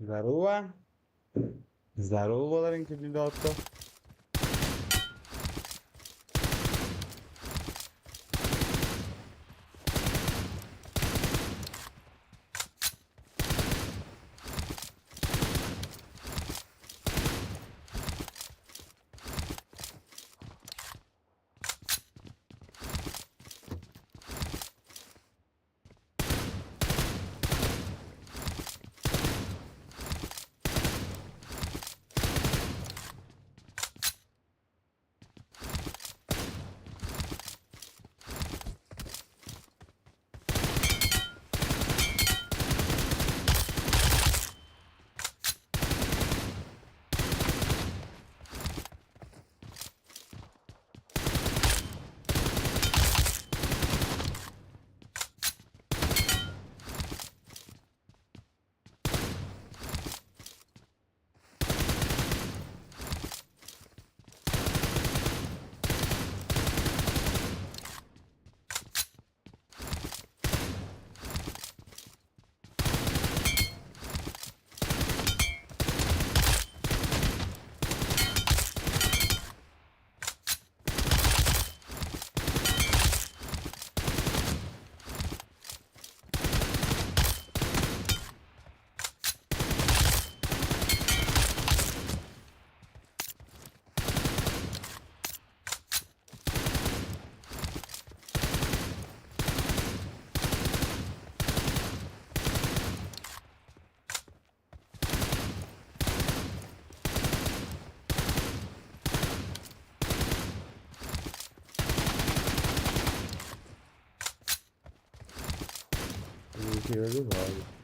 Здорово. Здорово, Ларин кандидатка. Gördün mü abi?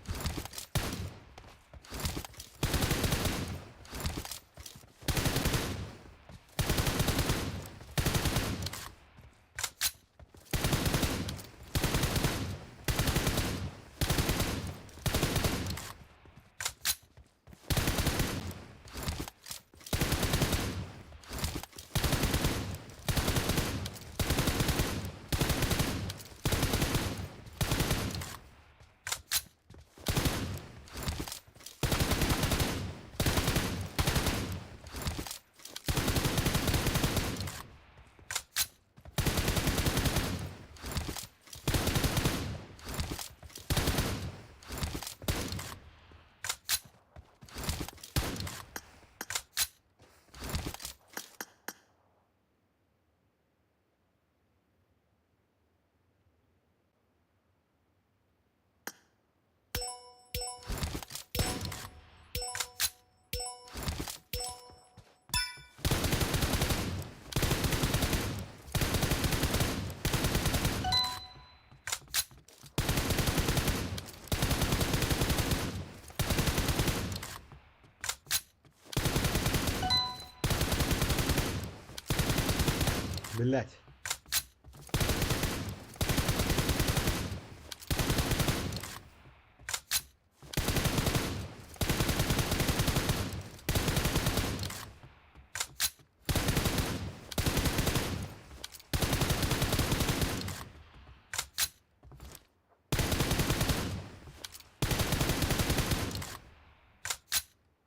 Millet.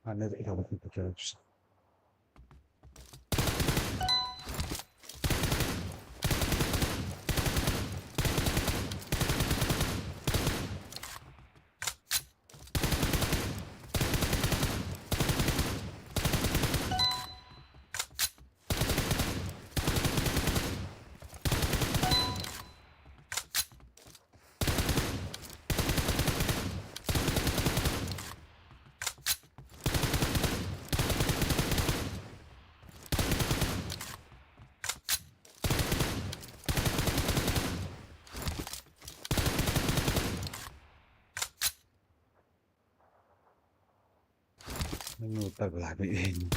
Anne de kapatın kaçırmışsın. Nó thật là bị đen.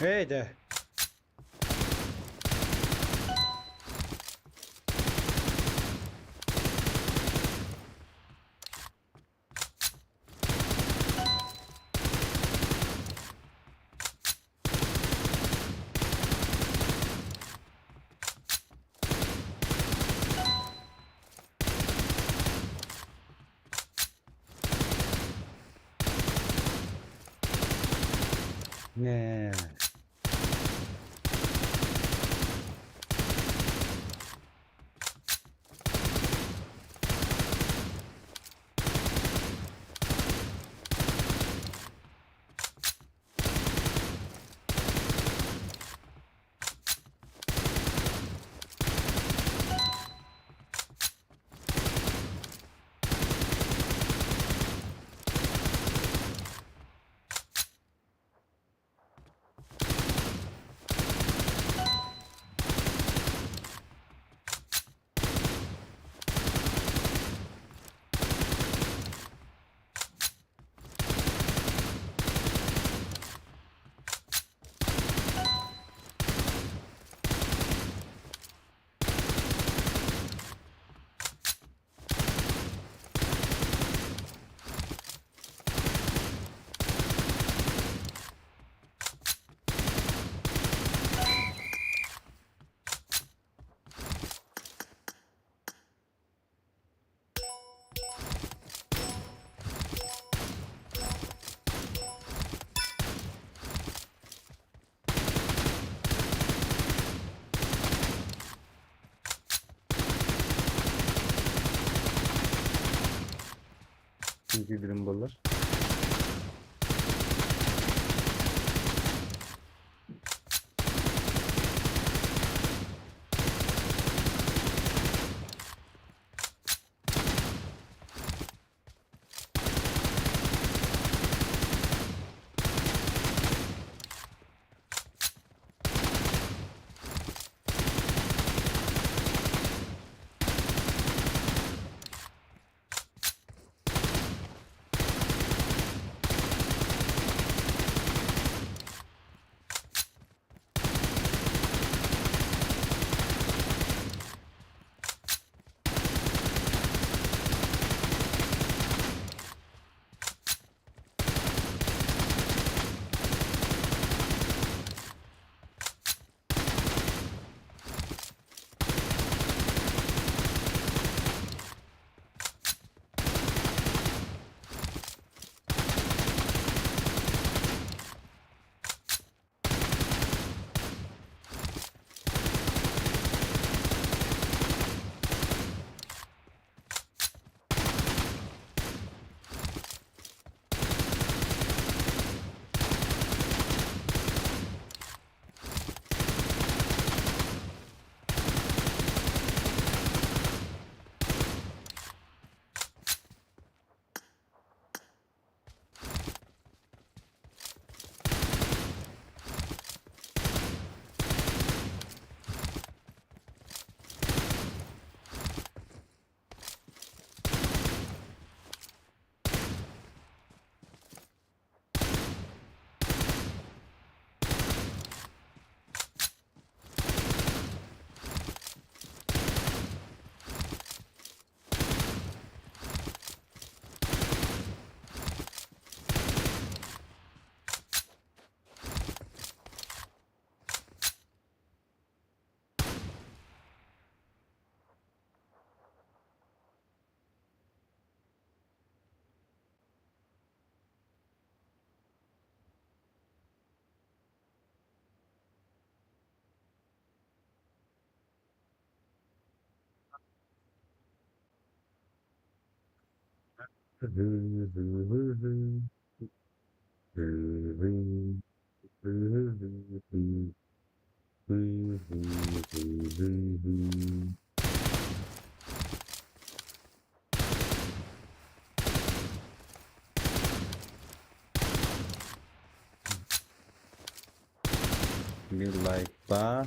Haydi. Ne? Çünkü birim bollar. Bir like daha.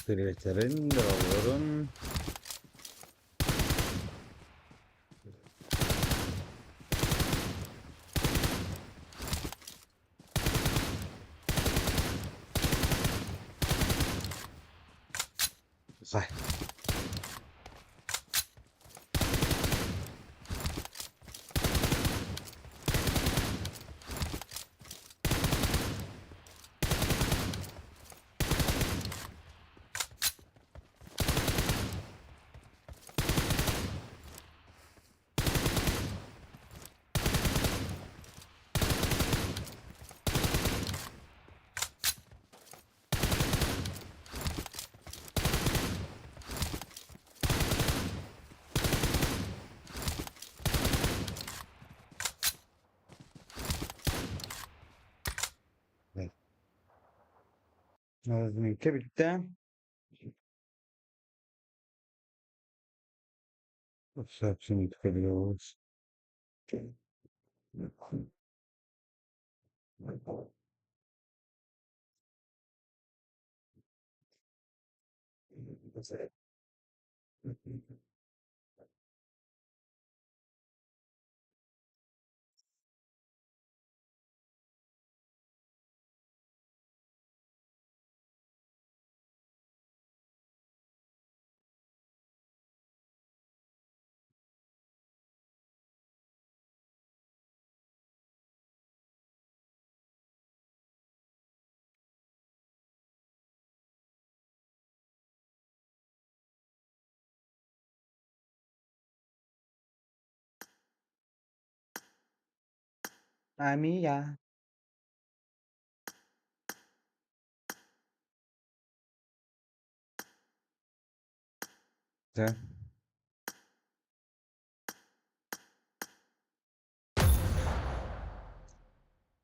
Kriterin de olurum. Vay. Evet. Nazmin'inki bitti. Hepsini tıkabiliyoruz. Amiga. Güzel.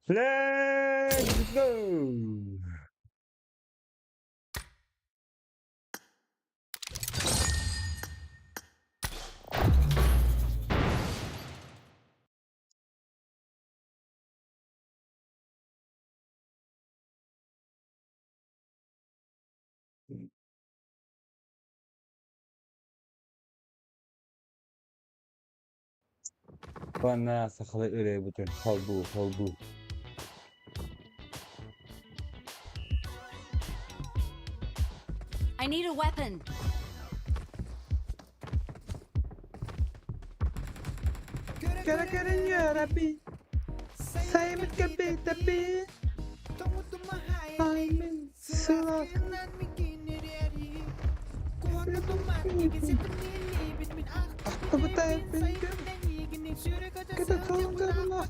Let's go. Bana sakalı öyle bütün. Hol bu. I need a weapon. Kara ya Rabbi. Sayımız gibi tabi. Aymen sıra. Aklımı da yapayım. Kıda sonunda bunu.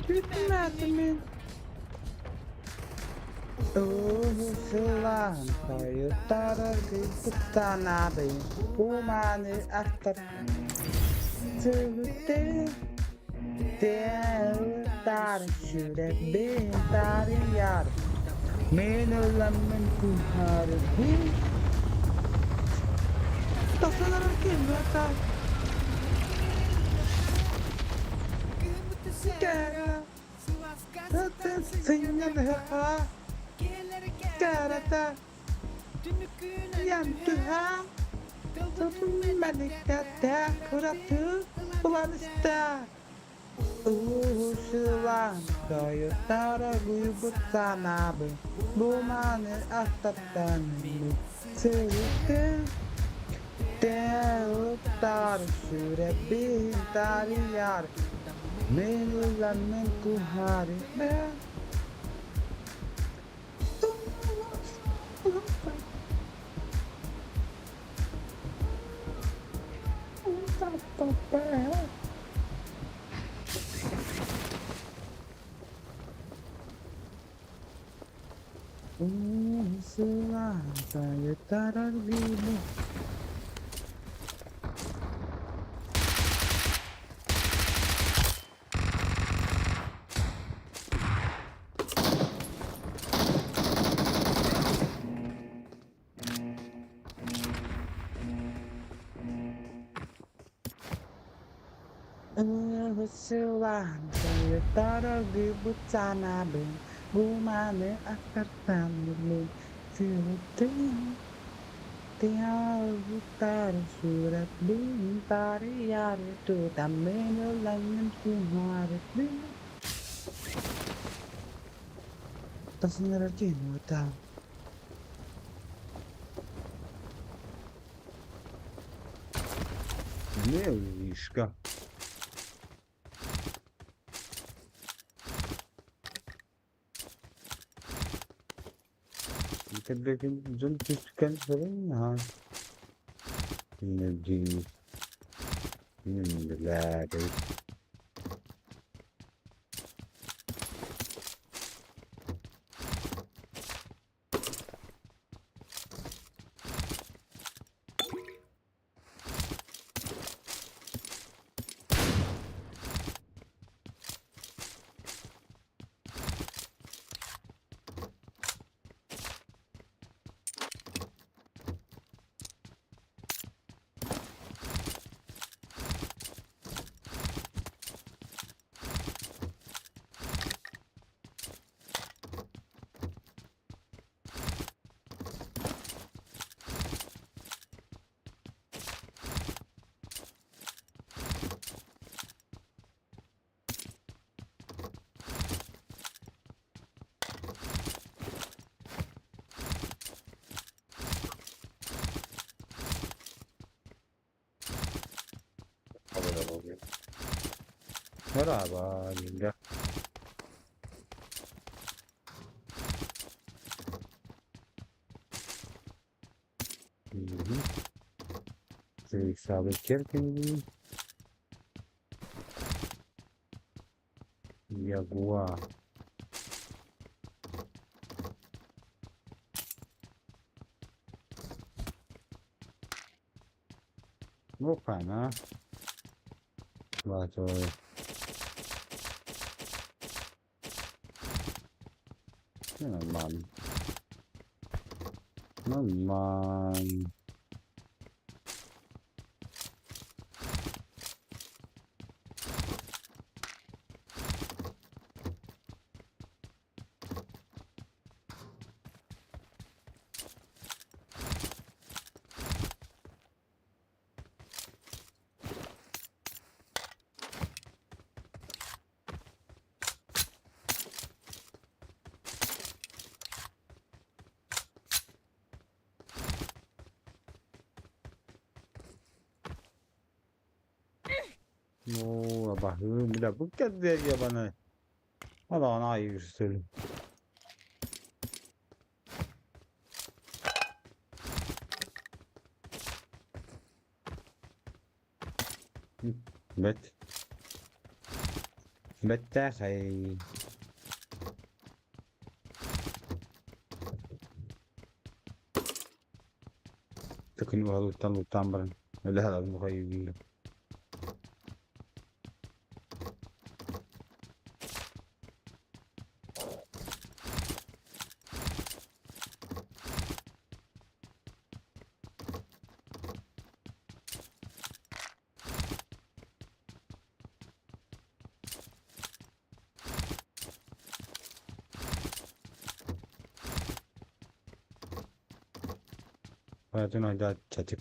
Gitmedim. Usulan kayıtlara gıptan abi. Umanı aktar. Sürüde. Dar sürebi dar yar. Menulamen kuharbi. Tasalar kimata. Kara. Zaten senyal ha. Karata. Yantuha. Tatun malikata kuratu. Ulanista. Usulan kayıtlara gıybıt sanabi. Bumanı aktartan sürüktü. Dar sürebi dar yar. Menulanmen kuhari. Usulan kayıtlara gıybıt. Usulan kayıtlara gıybıt sanabi. Bumanı aktartan sürüktü. Dar surat bintar yar tu tameno langin kuharbi. Tas narakin wata. Ne uyuşka? Kita bikin zoom kan sering ha. Energy. Lah, merhaba Linda. Saya isabet kerkin ya gua. Bukan ah. Baca. Naman. Naman. Oo, Allah'ım bir de bu kadar ya bana. Allah'ın ayırsın. Bet. Bette hay. Sakın o lutan barang. Udah lah mau kayak gitu. Hayatın ayda çatık.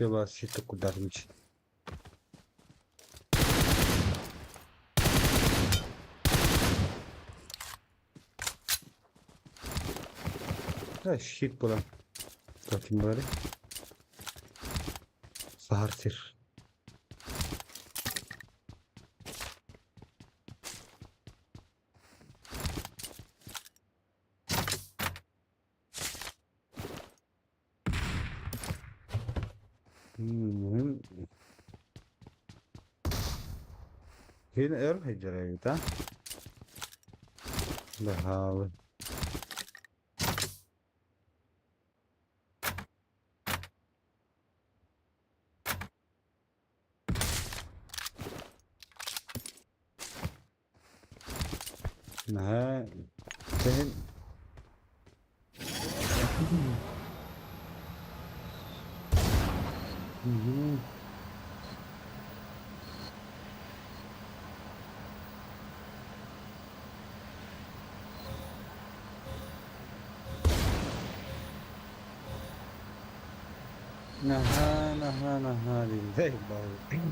Coba situ kudarmış. Ha shit bulan. Bakayım bari. هارسر. المهم هنا اير هجرة تا بحاول. نهاية فين. نها لله بقى.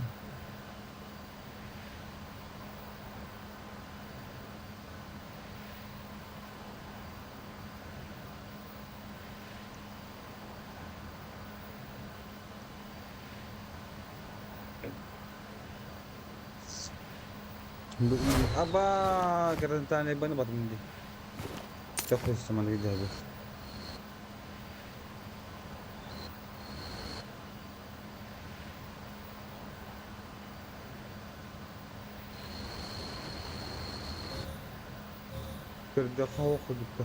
Apa kerentaannya ba na batong hindi? Tapos sa mga nagdabos. Kerja kau ko dito.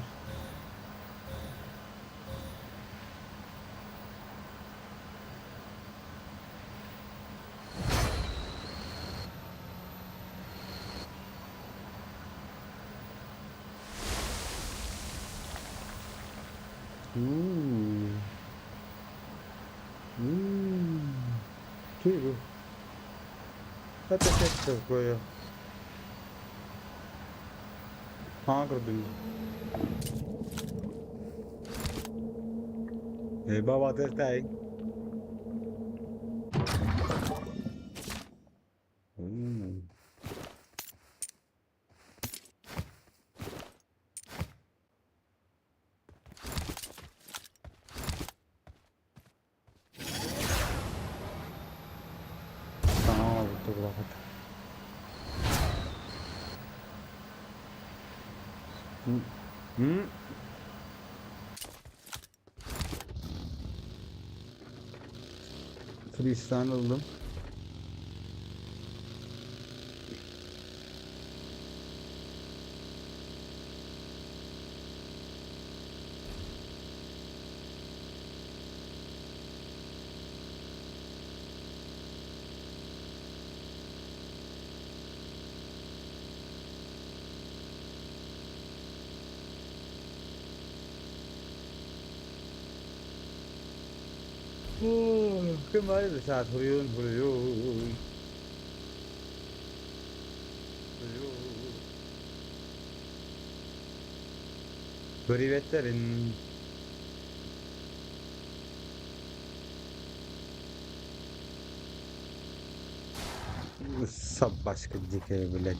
Hmm. Hmm. Kiro. Hadi tekrar koyuyor. हाँ कर दूंगी। बाबा देता है। हम्म। हाँ वो तो बहुत है। हम्म। हम्म। Kristal aldım. Kembali ke saat Huriyun, Huriyun, Huriyun. Privetlerin सब başka dikebilir.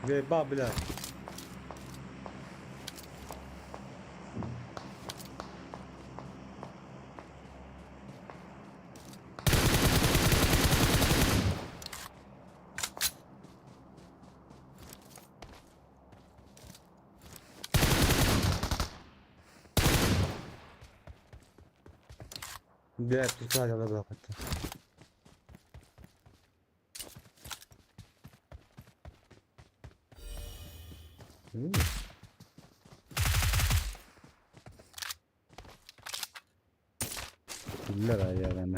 Ve Babil'e. Diğer Türkiye'de de bıraktı. Güller ya bende.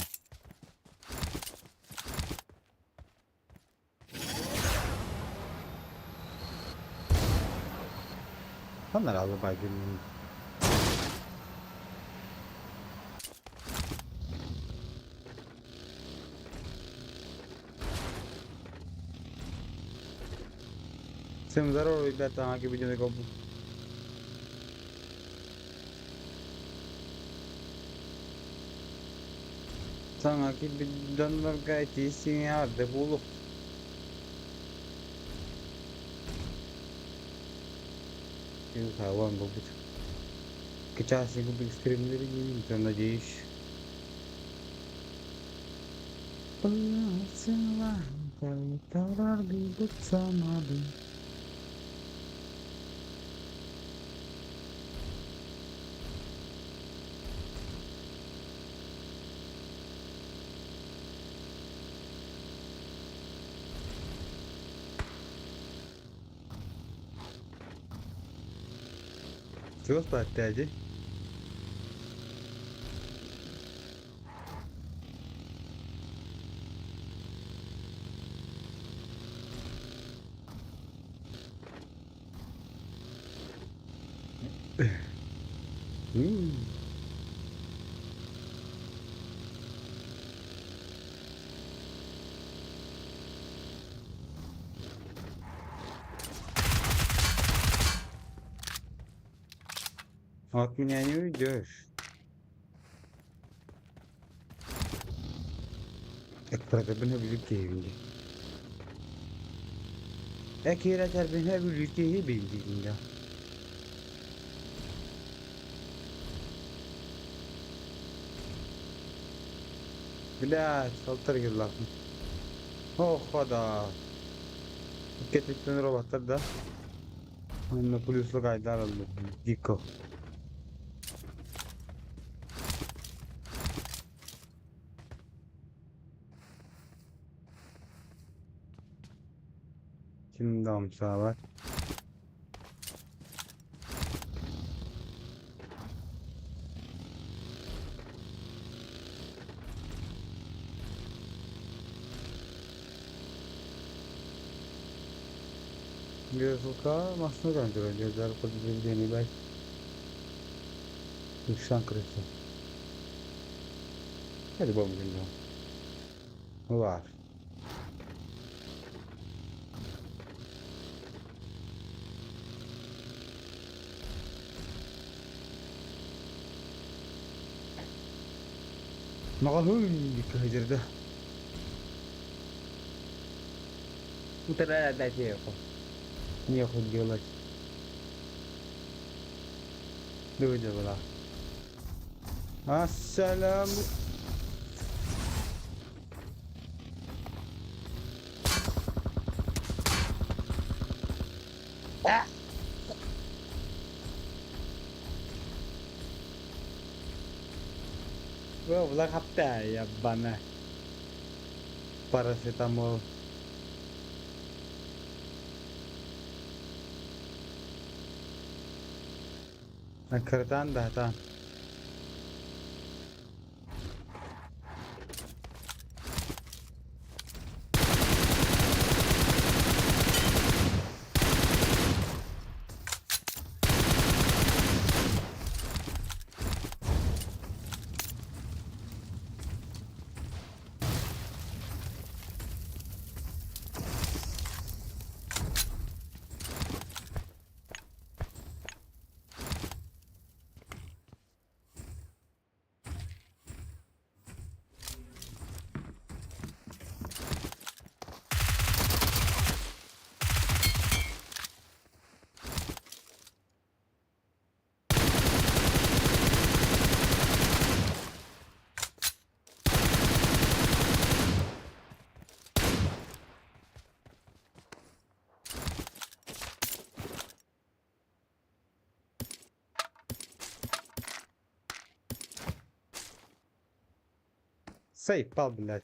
Onlar aldı baygın. Semzar और इधर तहाँ के बीच में देखो sanki bir döndür gayet iyisin yerde bulup yung kawan ko kachasi ko big screen na rin yun ito na jish pagkasala tayo tarar bibot sa mabi terus pati aja hmm. Admin yani gör. Ekprata bina birlikte evinde. Ekiratar bina birlikte evinde. بلاد الطريق اللقم هو خدا كتبت من ربع تبدأ انه بوليس لقى على الديكو şimdi مساواة Gözlükler masnu gönderiyor. Gözler kudüsü bak. Yüksen kırıksa. Hadi bakalım şimdi. Var. Mağluum bir hıcırdı. Bu kadar da şey yok. Niye kudüsü Dövüyor bana. Assalamu. Wow, wala kapta ya bana. Paracetamol. Nakartaan dahtan. Sayıp pal billahi.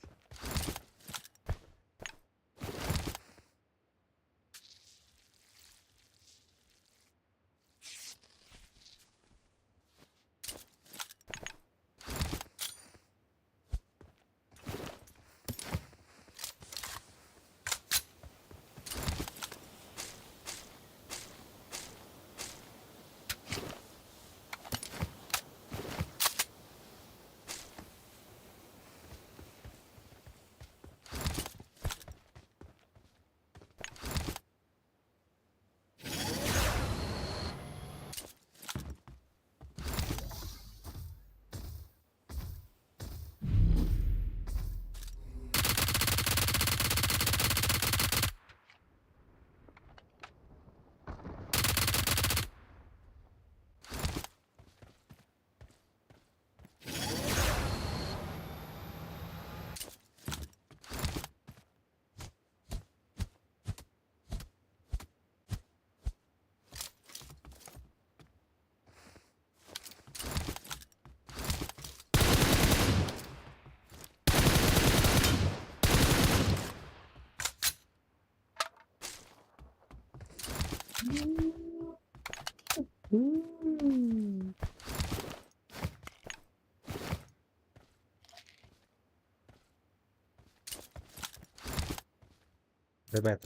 Ripetna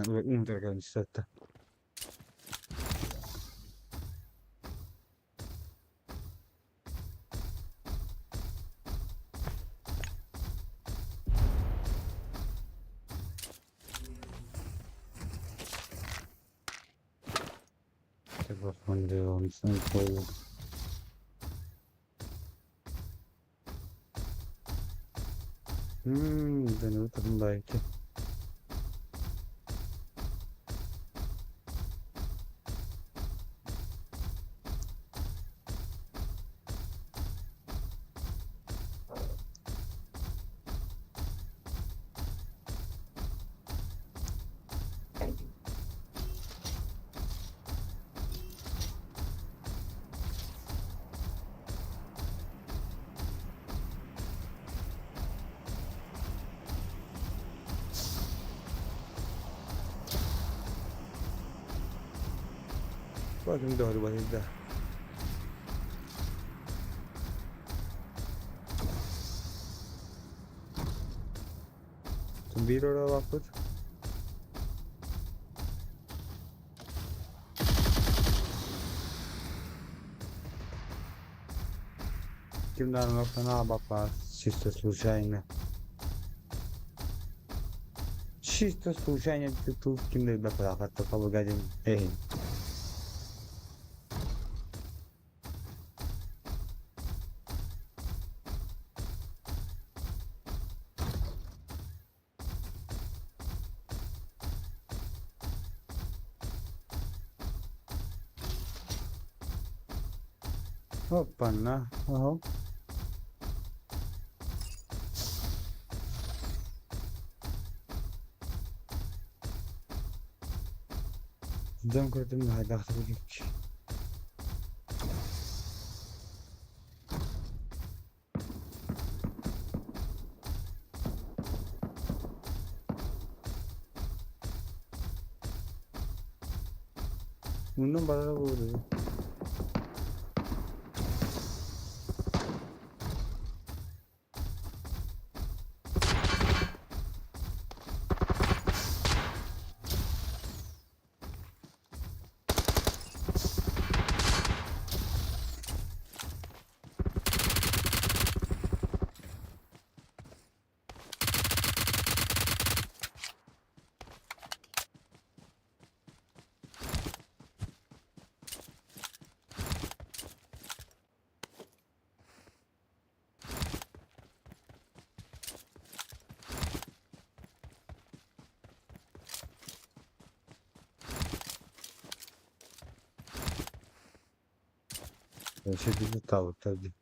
un organizzata. Tego fondu sen koy. Denedim tadım belki. Bakın doğru bakın. Bir oraya bakın. Kimden baktığına bakma. Чисто случайно. Чисто случайно ты тут kimde bakla hatta kabul edin. Hey. Hoppana. Aha. Cam kırdım da hadi aklı gitmiş. Bundan bana vurdu. Şekilde tavuk tabii.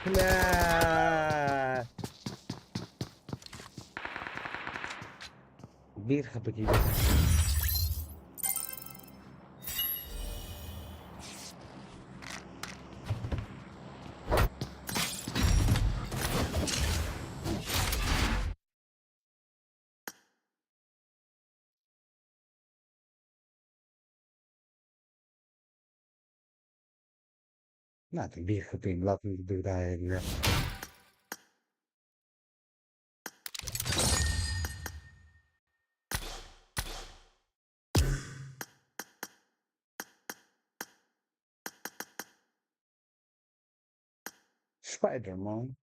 La. Bir kapı gibi. Natin bir kapıyım lafını duyduğunda. Spider-Man.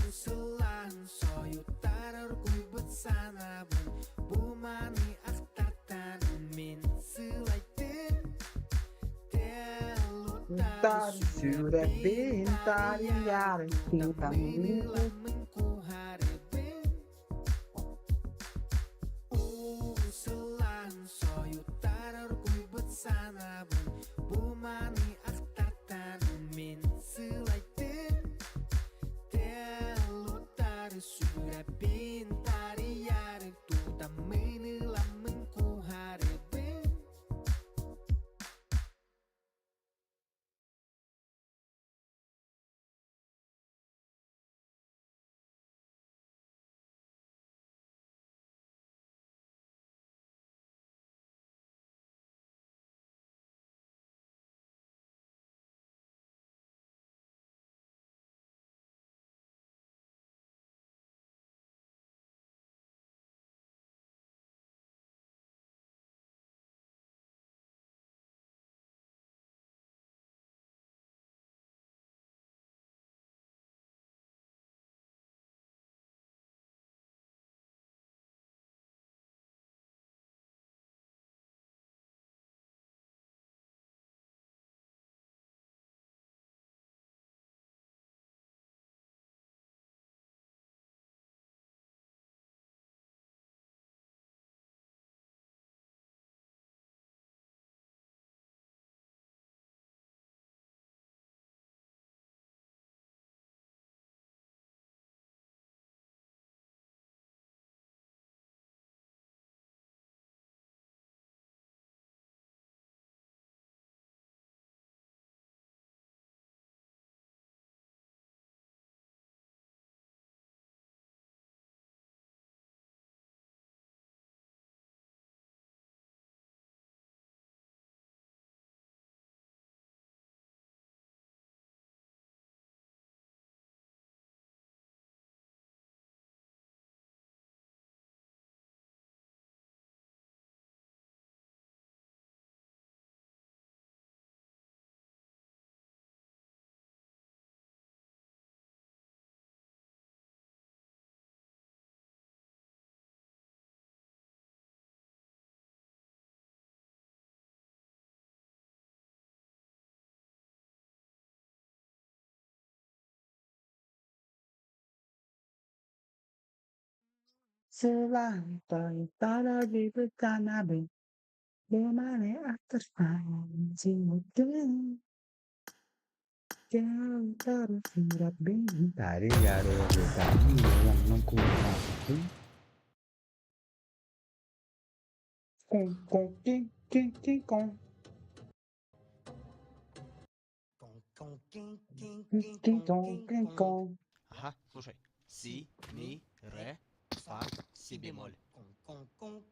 Usulan soyu tarar guybet sana bu mani aktartan min selaydın Delutar Sudah bintang yang bintang inilah mengkuharibin Usulan soyu tarar guybet sana bu mani aktartan min selaydın Delutar sudah pintar yarim tu tak menilah mengkuharibin Selama para di bencana bagaimana atas mungkin jauh terus surat bintang yang bertani yang mengkuasai kong kong king king king kong king kong king kong Ага, слушай. Си, ми, ре, фа, си бемоль.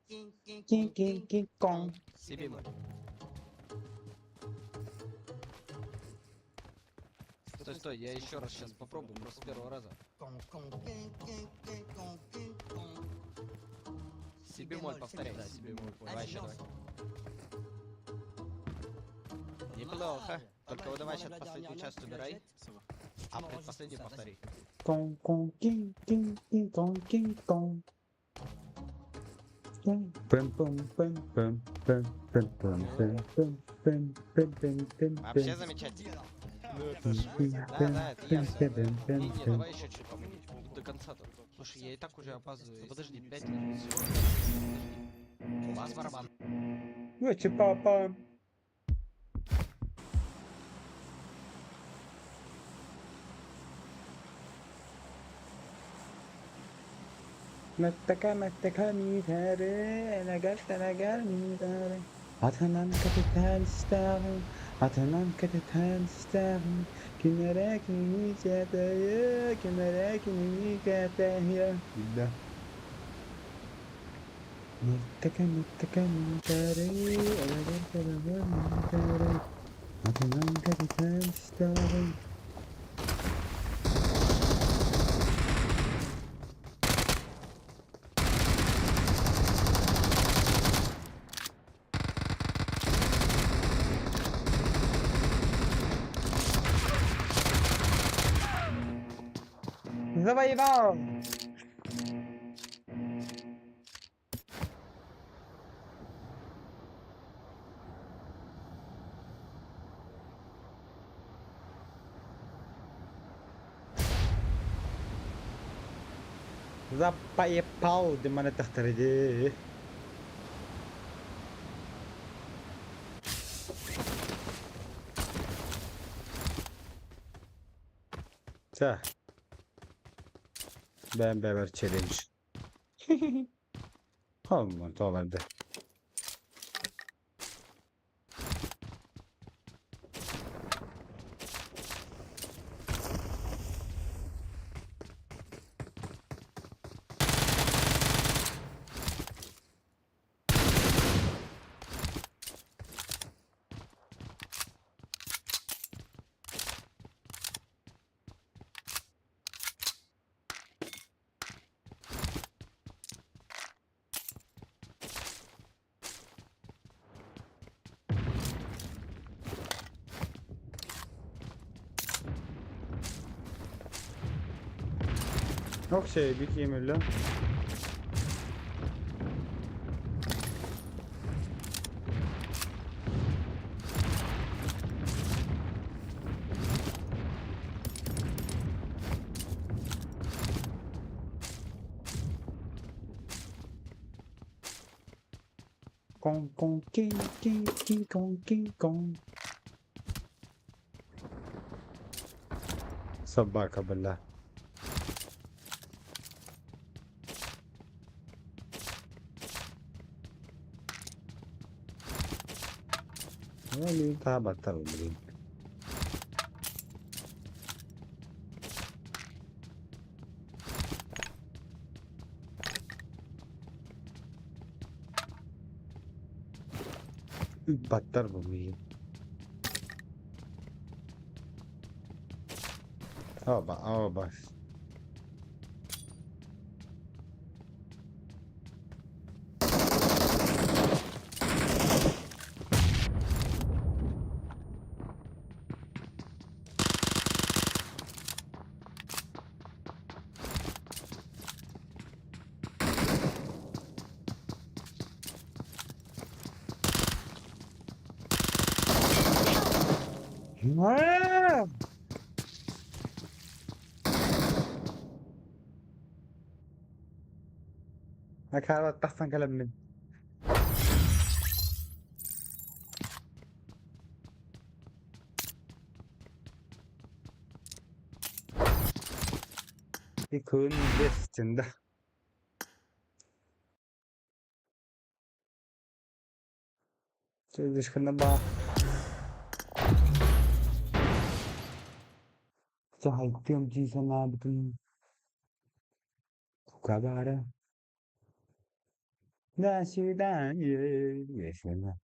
king king king kong. Си бемоль. Стой, стой, я еще раз сейчас попробую, просто с первого раза. Си бемоль, повторяй. Да, си бемоль. Давай еще, давай. Неплохо. Только вот давай сейчас последнюю часть убирай, а предпоследнюю повтори. Kong kong king king king kong king kong. Pum pum pum pum pum pum pum pum pum pum pum pum pum. Вообще замечательно. Ну это ж... Да, да, это ясно. Не, давай еще чуть помогите. конца там. Слушай, я и так уже опаздываю. Подожди, 5 У вас барабан. Вече папа. Metteka mitere, enegal mitere. Atanan kapital isterim, atanan kapital isterim. Kimlere kimi çeteye, kimlere kimi çeteye. Billah. Metteka mitere, enegal mitere. Atanan kapital isterim. Завоевал! Запоепал, де мене тахтариди. Так. Beraber challenge. Olmadı dolardı. Yok şey bir öyle. Kong kong king kong king kong. Sabaka billah. Ini tak batal beli. Batal beli. Oh bas. Aa! Acaba pasan كلام من يكون بيستن ده Çözüş kına bak. Sahityam ji sanabdın kukabara. Nashidan ye yesena.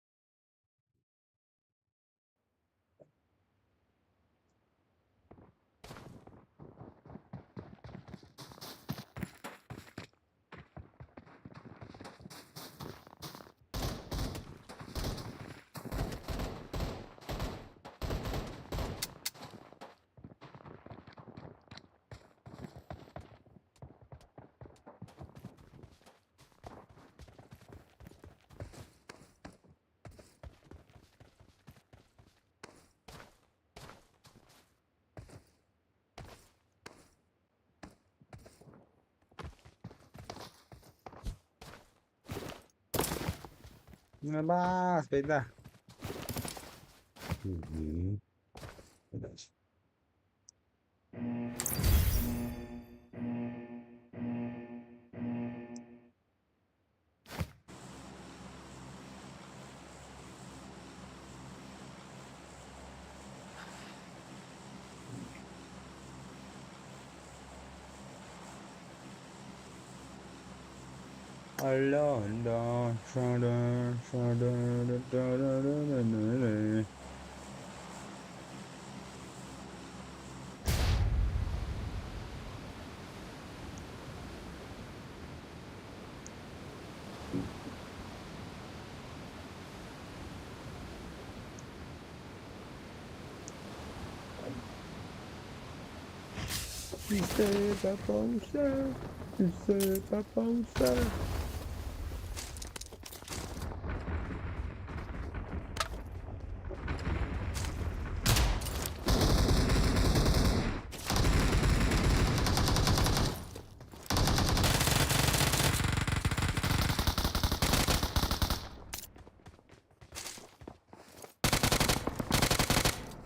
Nabas, beda. Mhm. Allah Allah. Şadan, şadan, da, da, da, da, da, da. Dice Papa Usa, dice Papa Usa.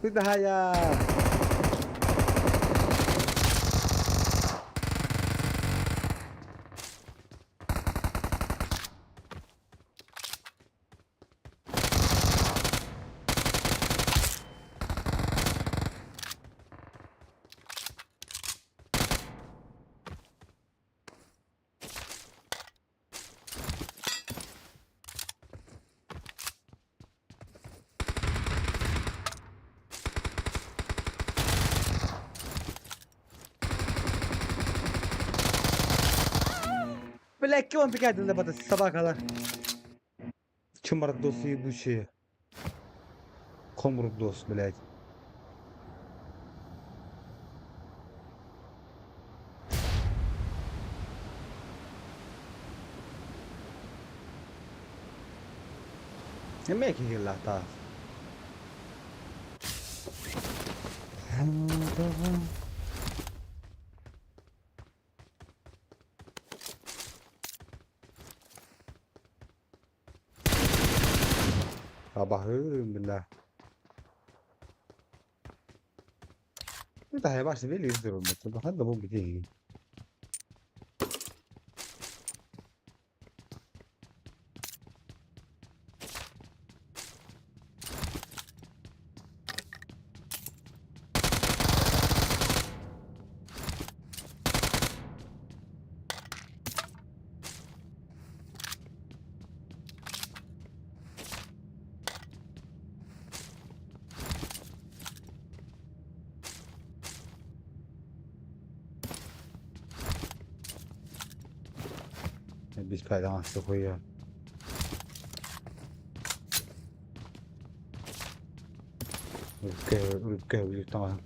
Bir daha ya. Black on bir geldiğinde batı sabah kadar. Çımar dosyayı bu şeye. Komruk dost блядь. Ne ki gilla ta. Sabah ölürüm billah. Bir daha başta veli izliyorum ben. Hadi bu bir değil. Biz kaydan hasta koyuyor. Ülke tamam.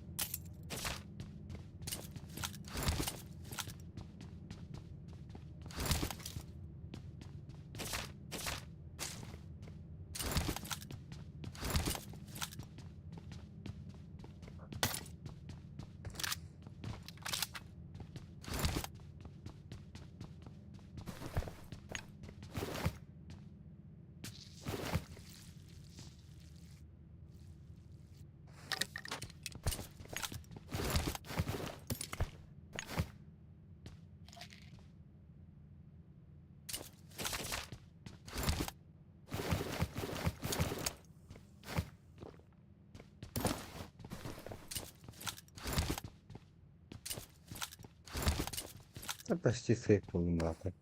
Почти сейф buldum zaten.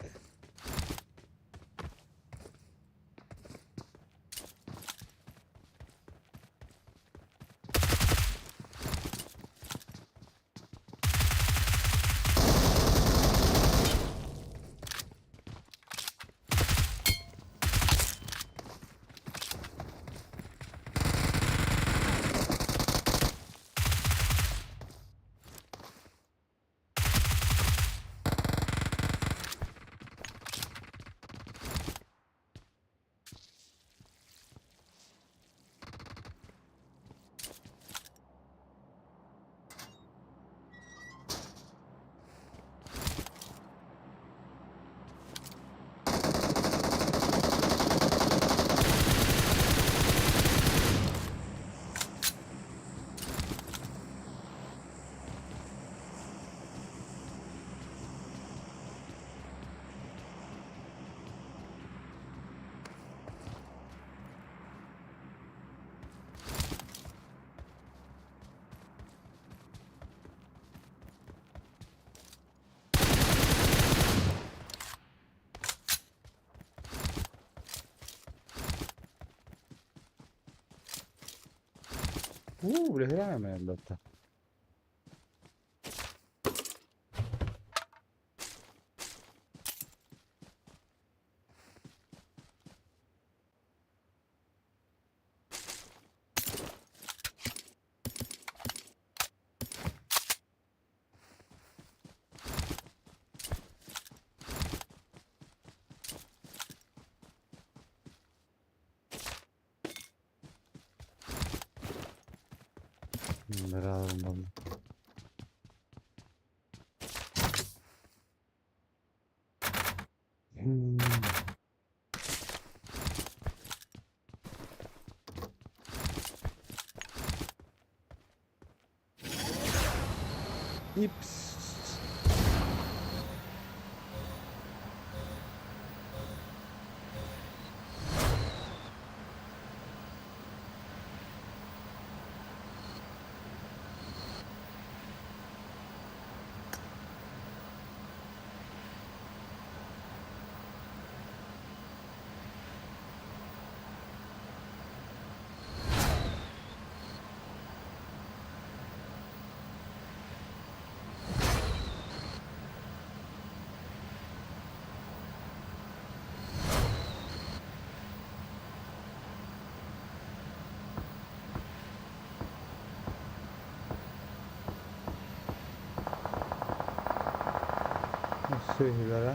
Boleh ramai yang datang. Berawal bang. Hmm. Ips. Sehingga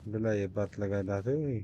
bila hebat lagi dah tu.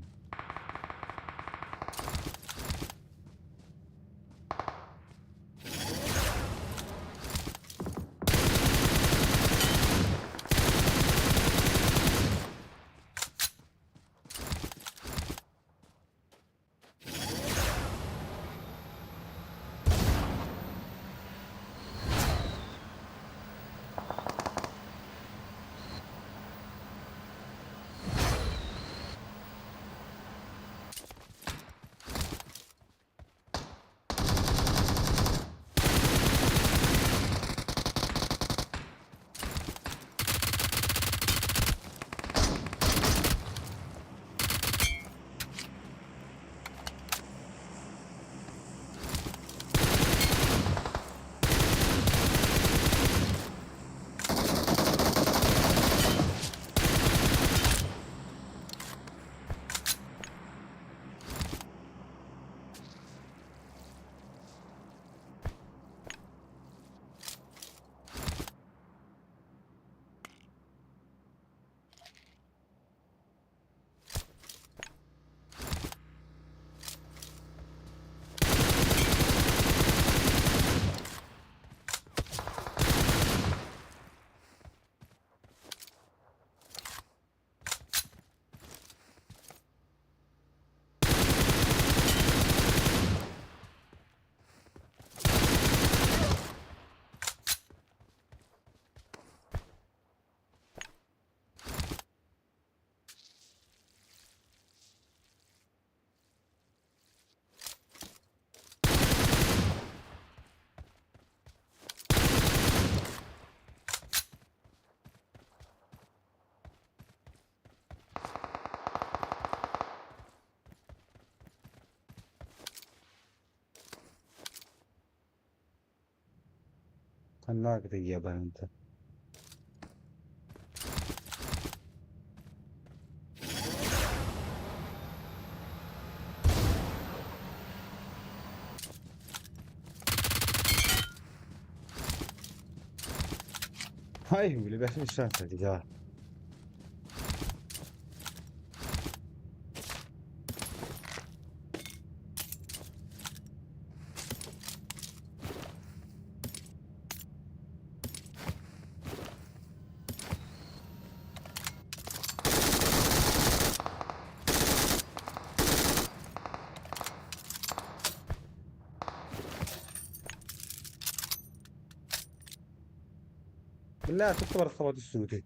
Kanlar kita dia bantu. Hai, boleh biasa besar tadi dah. بالله تكبر الصوت السودي.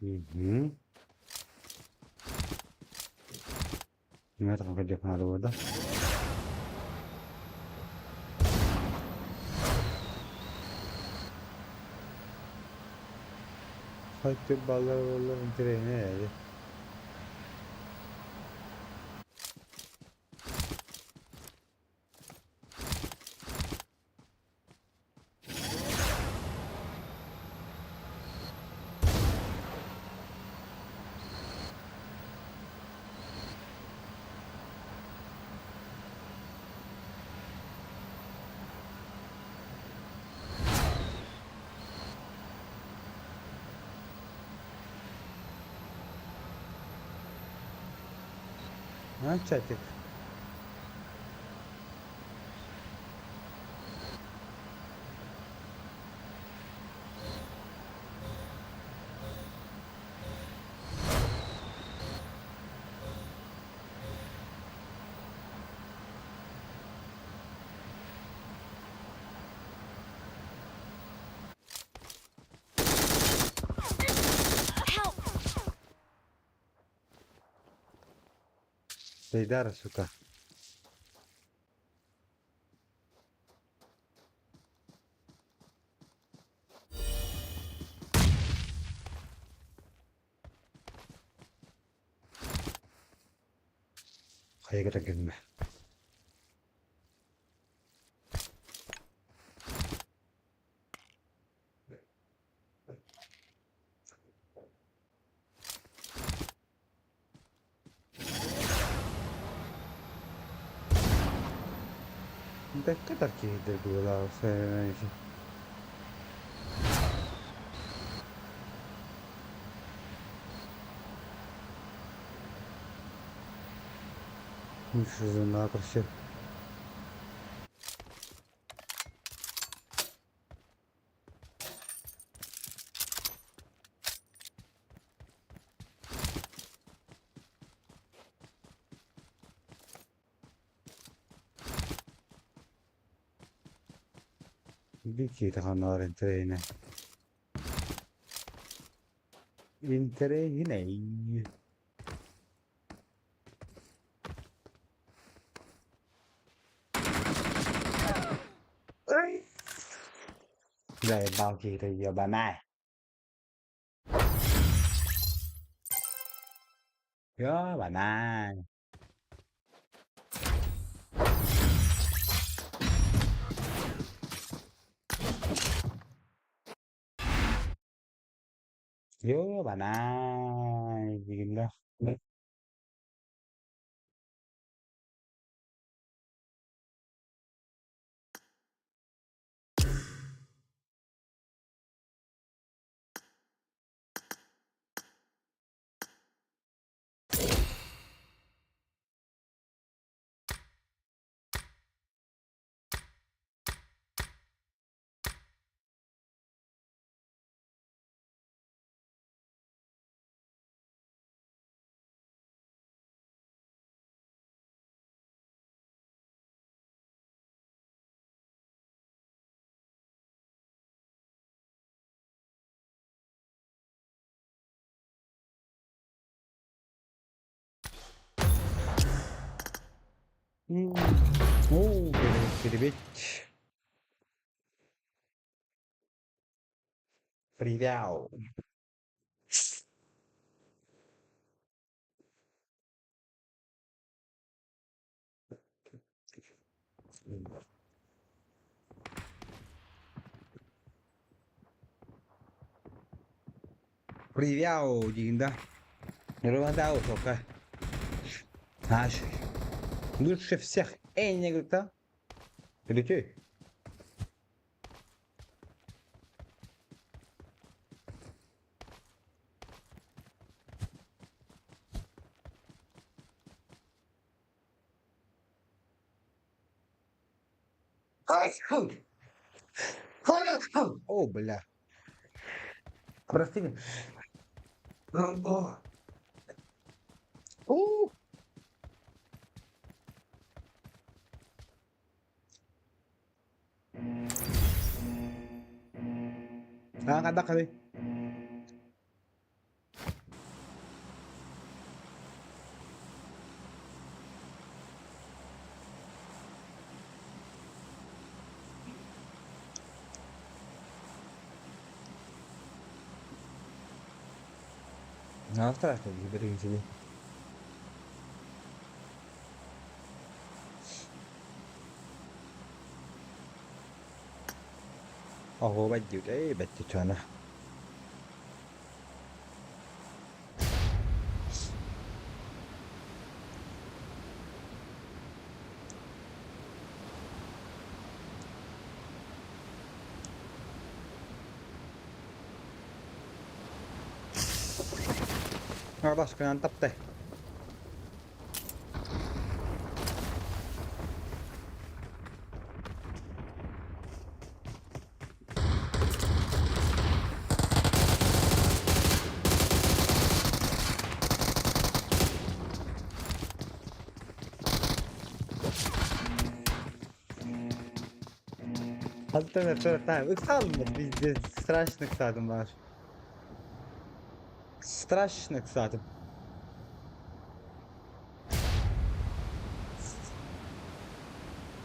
Mhm. Meron ka dyan halo da. Hadi ballar trene yani. Ha çatık. Help! Seydar suka. Kaya kita gülme. Ne kadar keyifli diyorlar sen. Mutsuzun arkadaşı. Bir kere hanların trene. İntere yine iyi. Rồi bao kỳ thì giờ bà mai. Đó bà mai. Đó bà mai. Gì đó. Oo, bir. Fridao. Fridao gì đó. Rồi дал только. Наш. Лучше всех. Эй, не говорит, да? Или что? О, бля. Прости меня. О. У. Nakakada kami. Alt tarafta birinciliği. Oho bắt chịu đấy bắt chịu cho nó. Nó başka yan taptı. Альтернатива. Иксадым, пиздец, страшных садым var. Страшных садым.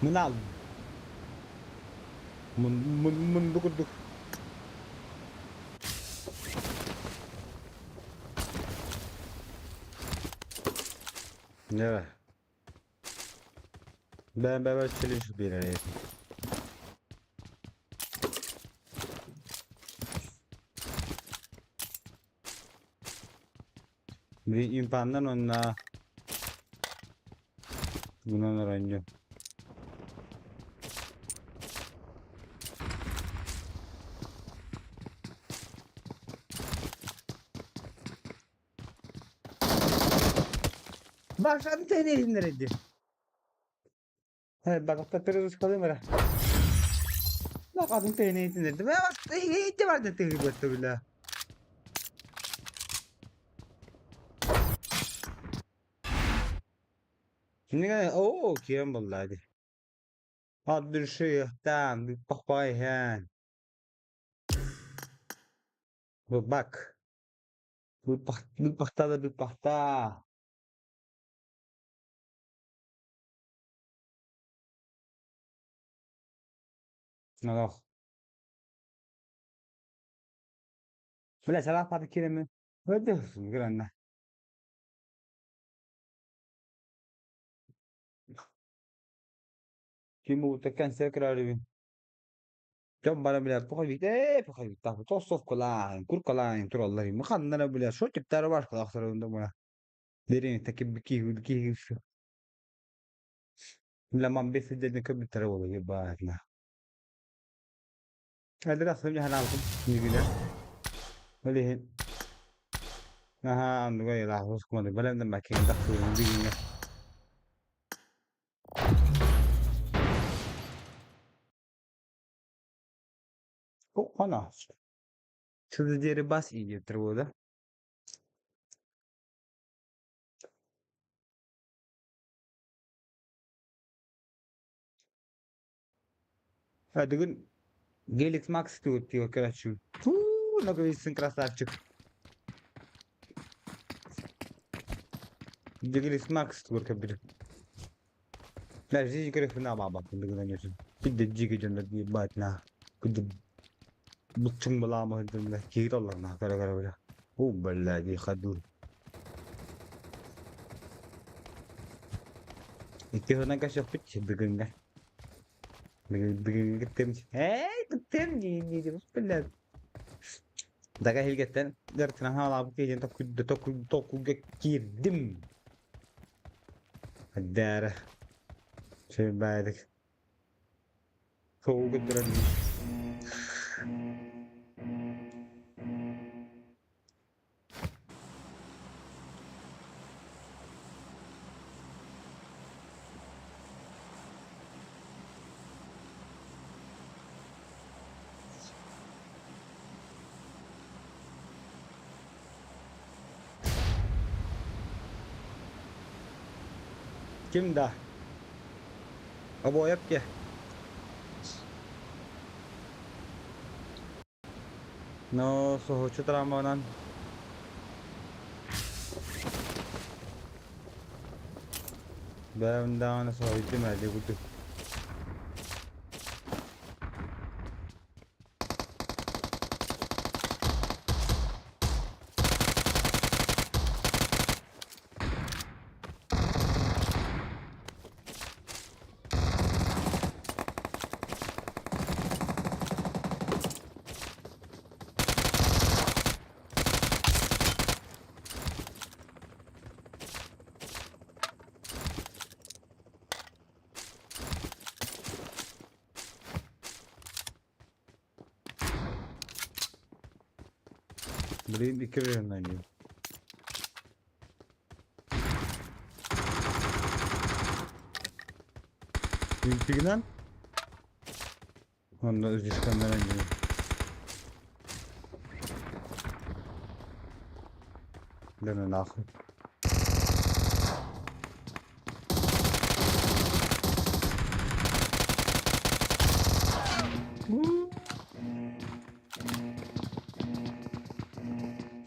Bunu aldım. Bunu dokunduk. Ne var? Ben challenge bir araya. Bir impandan onunla bunun öğrenci. Başka bir tane indirdi. Evet bak hatta terörist kalıyor mu? Bak adım tane indirdi. Ve bak hiç vardı terörist bile. Şimdi gene ooo kim bulladı. Hadi şey tam bir bakay hen. Bu bak. Bir bakta da bir bakta. Ne yok. Böyle salah tabii ki mi? Öyle diyorsun görenler. Kim bu tekken sekrar evin. Jom bana bile pokoknya tahu tosof kolain kur kolain tur Allah ini kan nana bile so cipta var kalau sarunda bana derin takip biki lama besi jadi ke bitar boleh bah nah ada rasanya hana aku ni bila boleh nah anu gaya lah harus kemana balik dan makin tak turun begini kok mana sudah jadi bas ini terus ada kan Gelix Max tuh tiga keracun nak isin krasavчик Gelix Max tuh kabir لا جيجي كده في مع بعض كده نجي كده جيجي جنة دي باتنا كده بتشم بلا ما هدنا كير الله نا كده كده كده هو بلا دي خدود itu هناك شوف بتش بيجن بيجن كتير كتير دي بس بلا ده كده هيل جتن درت انا هلعب كده انت كنت توكو كتير دم الدار شيء بعدك هو قدر kim dah abo yap ya no so chutramanan ben daha ne söyledim hadi bu Burayı bir kere yönleniyor. Bilgilen. Onda Özbekistan'dan önce. Denen akı.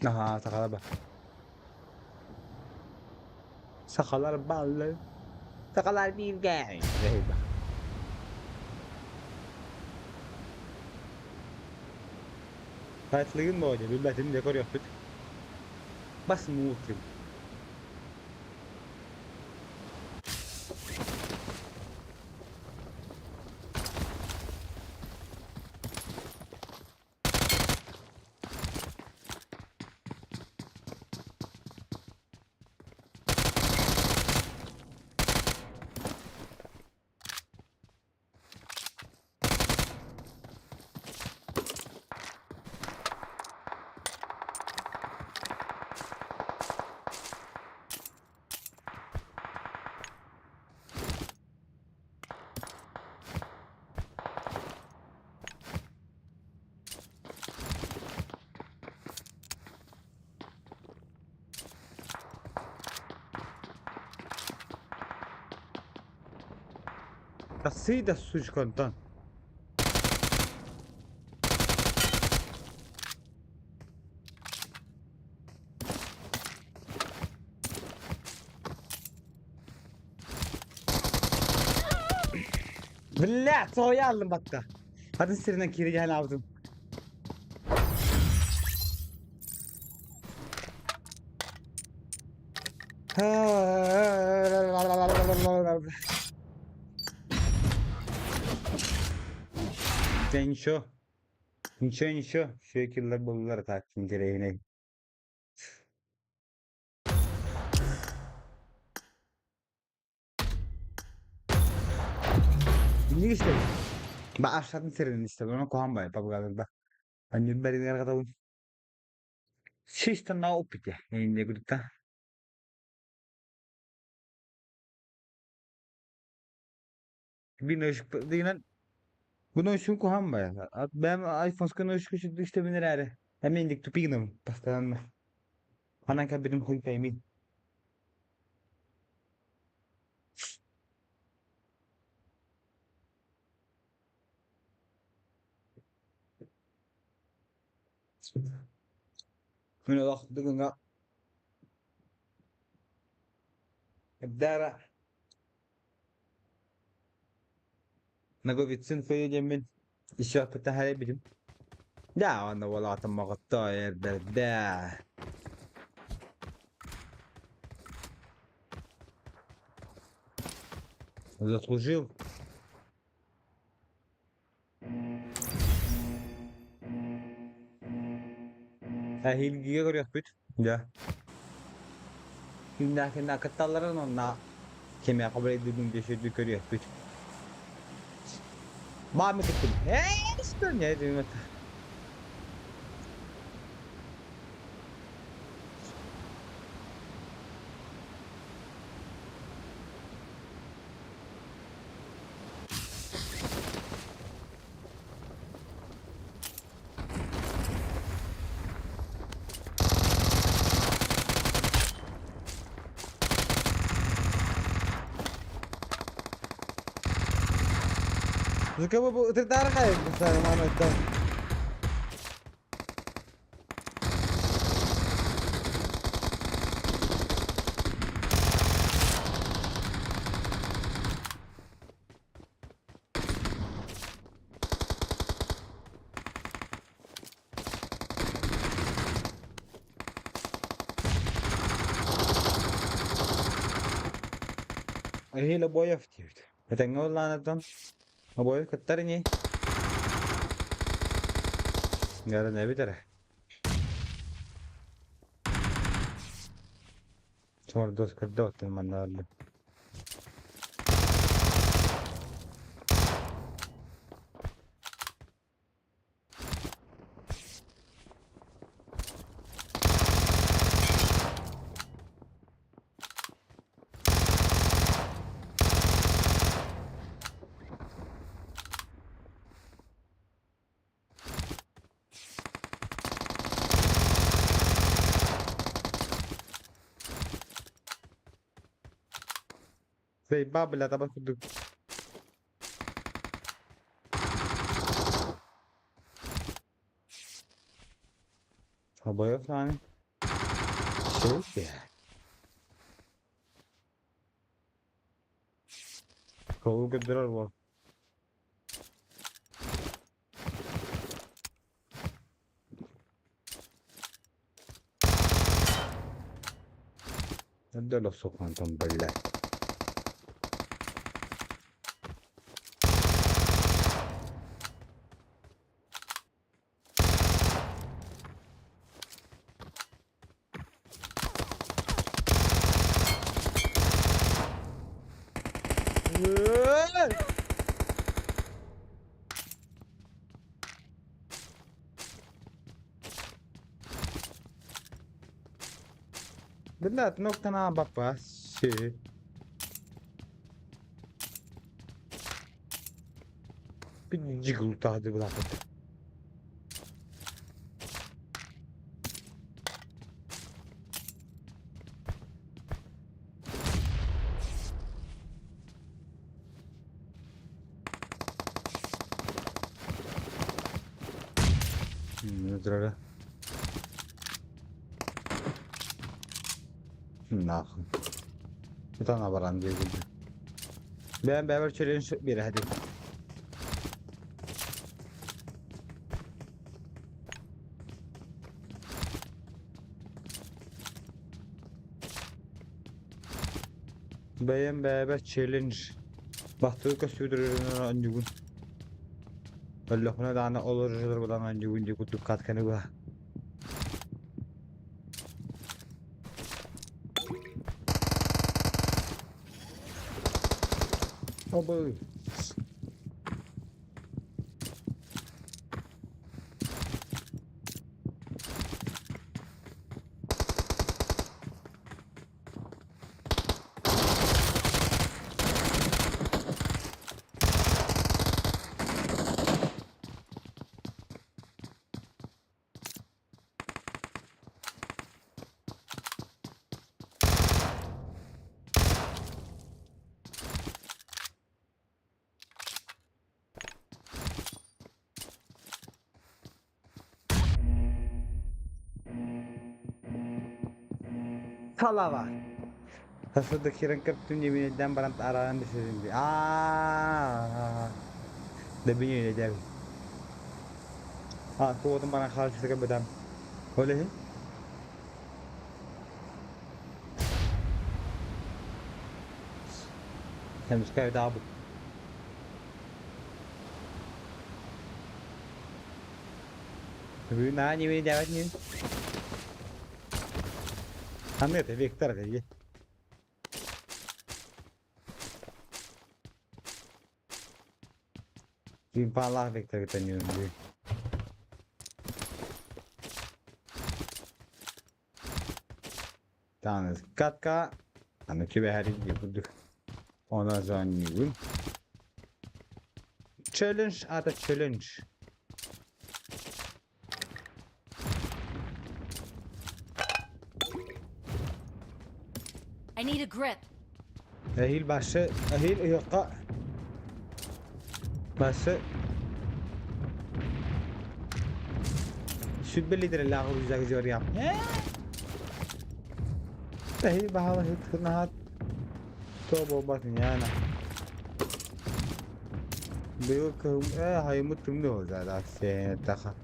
Aha sakala bak. Sakalar ballı. Sakalar bir gel. Eyvah. Kayıtlığın mı olacak? Milletin dekor yaptık. Bas mutluyum. Así da suç kontan. Billah soğuya aldım bak da. Hadi sirine kiri gel aldım. Sen şu. Sen şu. Şu ekiller buldular takdim gereğine. Ne istedim? Ben aşağıdan sirinin istedim. Ona kohan bay. Tabi galiba. Ben yürümedim yer kadar. Şişten daha opite. Yayında gülükten. Bir ışık diyen. Bunu ışık kohan bay. Ben iPhone skını ışık işte binir her. Hemen indik tüpüğünüm. Pastan mı? Anan kabirim huy peymin. Bunu da dıgın ga. Dara. Nago bitsin föyü cemin. İşe peta her bilim. Da ana wala tamma qatta yer berda. Заслужил. Ha hilgiye görüyor büt. Ya. Hindaki katalların onna. Kime kabul edildiğin geçirdiği görüyor büt. Mami tuttum. Hey işte ne diyorum. Suka bu tertarik kayo sa mga ito. Ay hila boy of cute. Tengo la naton. Boy katar ni. Yarın ne biter? Sonra dost kadar otun manlarlı. Bey babla da bakıyorduk. Hava yok yani. Şey yok ya. Kolu götürür bu. Ne de lo sokantan böyle. Benar, nokta apa sih? Bir cıgıltı hadi bırakın. Nedir öyle? Nah. Bir tane varan diye güldü. Ben beraber challenge bir hadi. Ben beraber challenge. Bahtı sürdürüyor ancugun. Allah'ına da ana olur bulan ancugun diye kutup katkanı bu. Obo. Salava. Hasıldaki rengkap tüm yemineden barang arahan di sini. Lebih ini jauh. Aku tuh barang hal sesuatu bedam. Boleh? Hem sekali dah bu. Lebih mana ini jauh ni? Hamil tu Victor kali. Jimpalah Victor kita ni. Tanrı katka. Hani ki bir hari yapıldı. Ona zannediyorum. Challenge ada challenge. I need a grip. Ahil başı, ahil yokka. Başı. Süt bellidir Allah'u güzel güzel yap. Ahil bahalı hit kırnahat. Tobo bakın yani. Büyük hayır mutlum ne olacak da sen taka.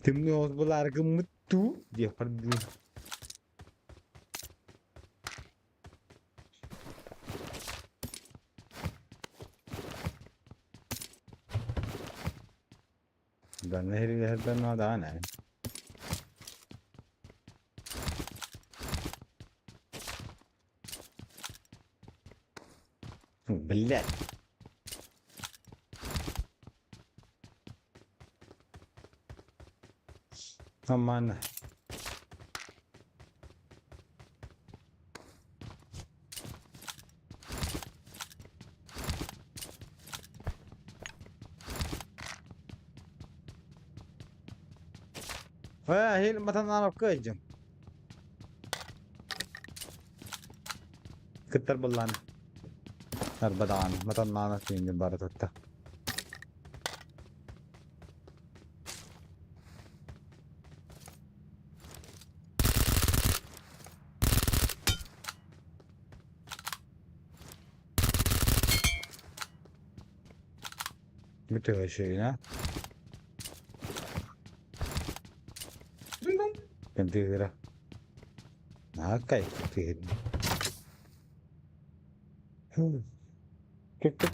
Tüm ne olacak bu largı mutlu diye perdi. Dan herden ada ana. Bellet. Aman. Hil matan anak kerja. Ketar bulan. Arbadaan, matannaan tingin bara totta. Bütün şey ne? Ganti kira. Nakay, tingin. Kik kik.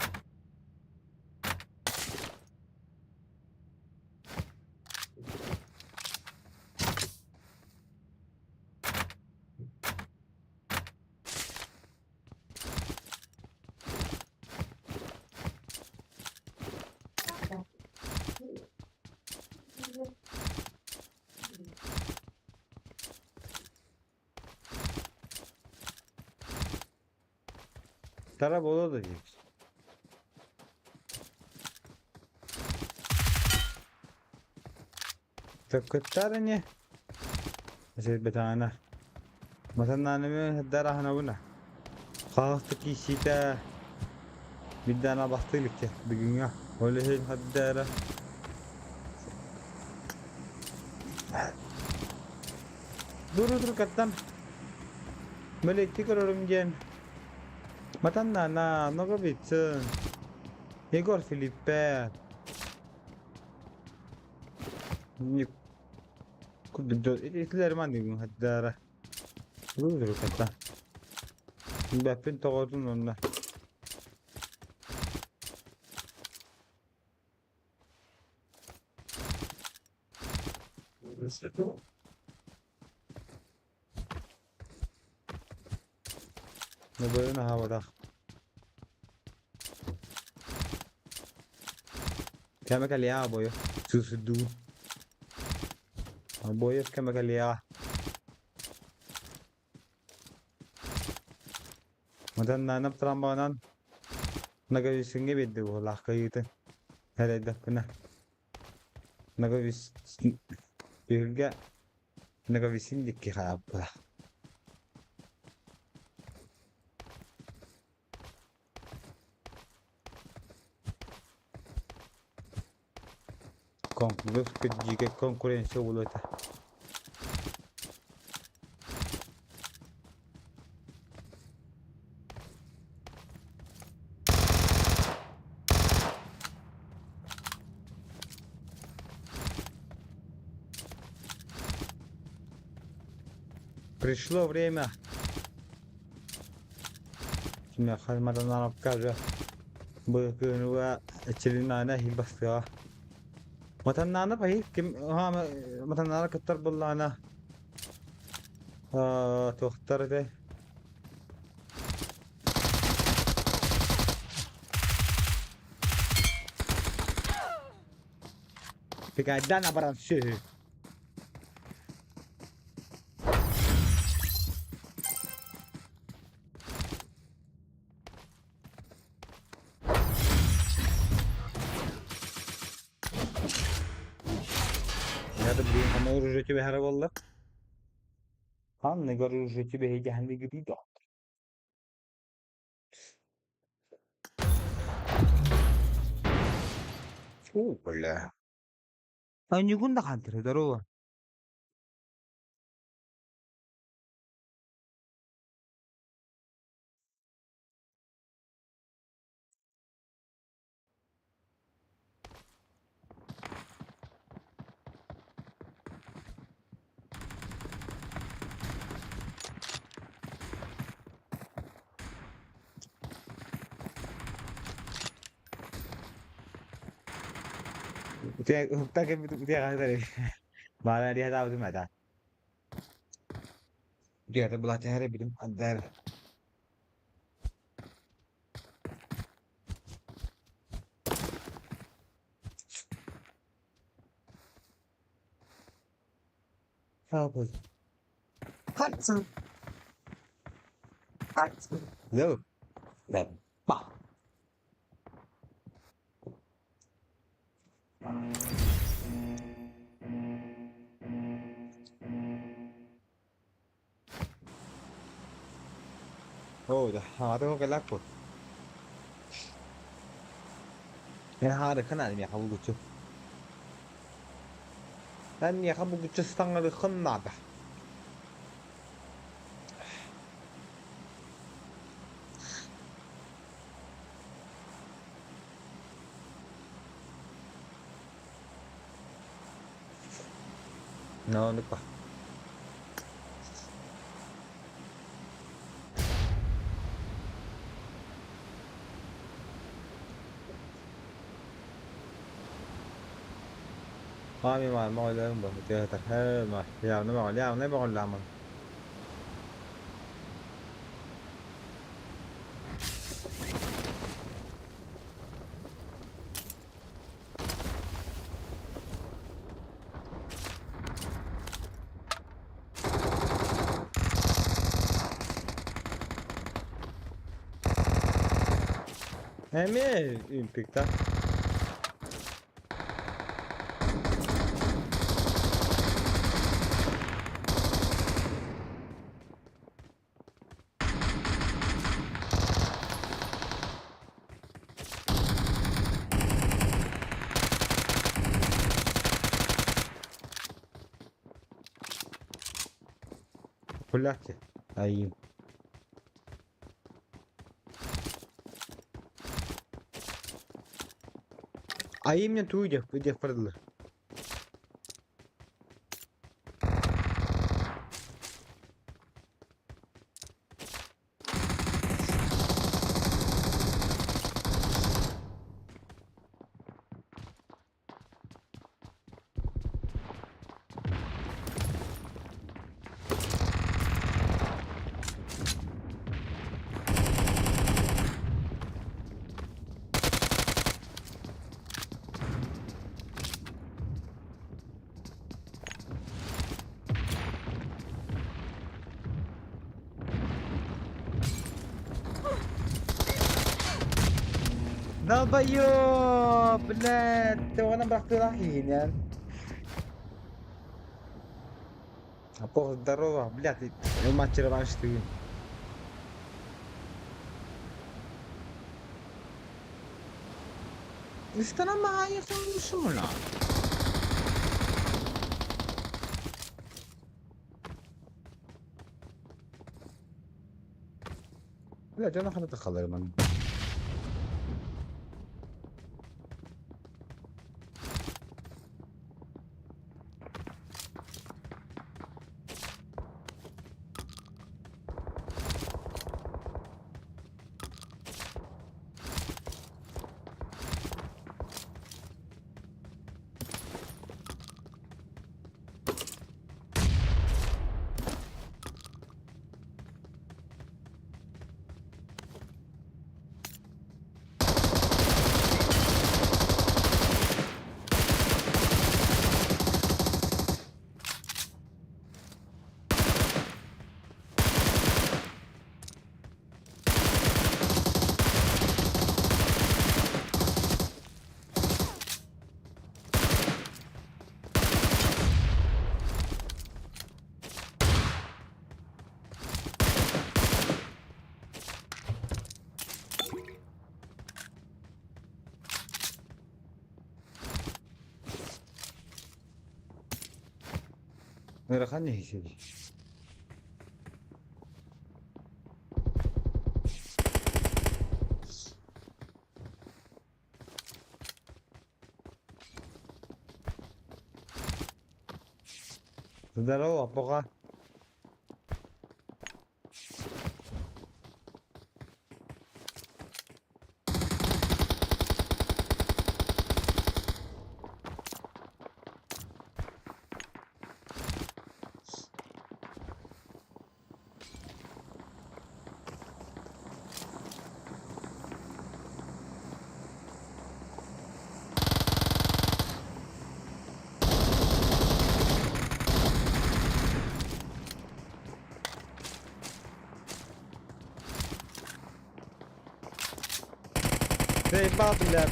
Tara bolo da değil. Takıttar ne? Mesela bir tane. Matannaan mi haddara hana buna. Kalktı ki şita. Bir tane baktık ya bir gün ya. Öyle şey haddara. Dur kattan. Böyle çıkarıyorum gen. Matannaan na, no ka bitsin. Igor Filipe. Yok. Kudu itler man diyorum haddara. Dur kattan. Bapin toğudun onunla. Ne böyle ne havada. Kama kalya boyo. Susudu. Boyo kama kalya. Madan nanap trambanan. Nagawisingi bidde wala kayita. Hereda kana. Nagawis bilga. Nagawisin dikki khapa. Konkurus kejike konkurensi wulota. Пришло время. Şimdi kalmadan alıp kalacak. Bugün ve çilinana hilbastı. Matannana pahi kim ha matannana kattar bullana. Tohtar de. Pekadana barang sih. Ya da bir hama urucu bir hara valla. Han ne gar urucu bir heyecanlı gibi de. Böyle. Aynı gün de kantır daro. Dia hukta ke dia kata tadi. Malah dia tahu tu mata. Dia ada belah cahaya bilim andar. Apa? Hatsu. Hatsu. Lo. Dan. Pak. Oh, dah. Ha, tu ke lapor. Ben harika nadim ya bu güçü. Ben ya bu güçü stanları kınnadı. No, nước bạc. Mi mà mồi lên bờ chơi thật thế mà. Giờ nó mồi leo nó còn làm mà. Em mi? Impikta. Kulak ya. Ay. Ayımla tuyacak bir de fırlı. Ne yapıyor? Bilet. Ona bıraktılar yine. Apa здорово, блядь, матч реванш ты. استنى معايا شو لا. لا جانا خلنا نتخلى من. غير خلني هيك. Здорово, пока. Hey, Babylon.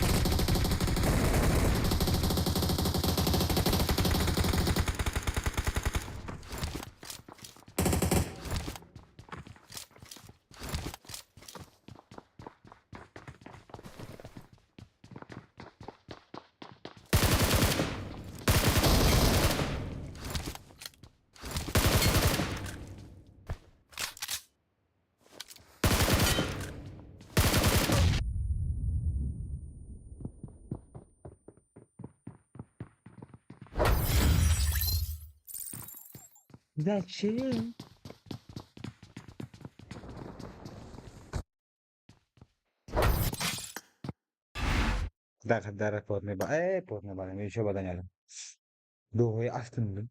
Зачем? Dar porne ba porne ba ne şu badan yalan. Doğuyu astındım.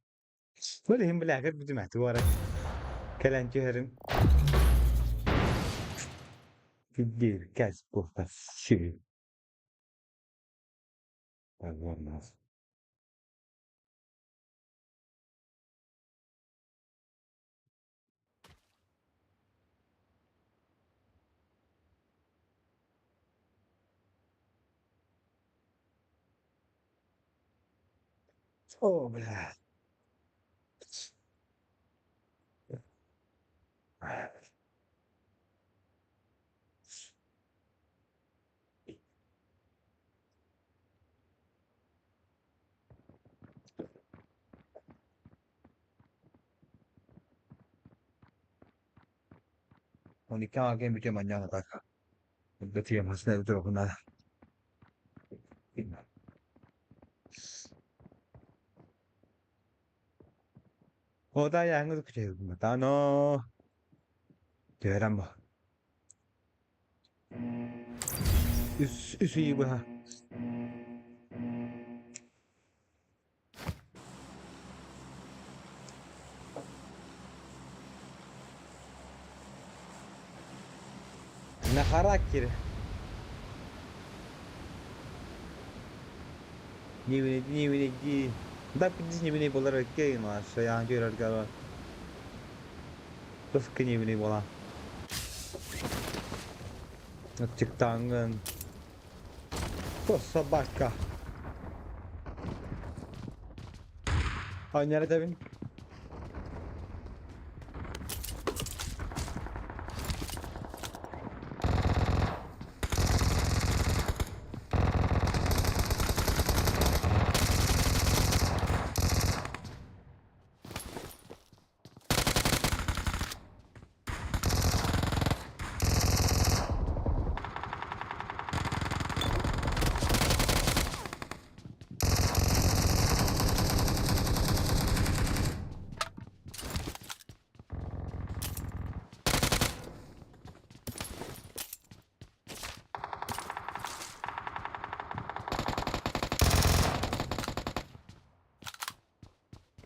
Böyle hem bile akar bizim ahtu var. Kelen çeherin. Fidir kas bu fasil. Olmaz. Oh bla. Oni kama ke biche manjana ta. Gati masne utro kuna. Oda yang itu kecil mata no. Jeram ba. Üs iyi bu ha. Ne karakter. Не да здесь не было ракей, но я не разговаривал. Просто не было. Çıktığın bu sabahka. Aynı nerede bin?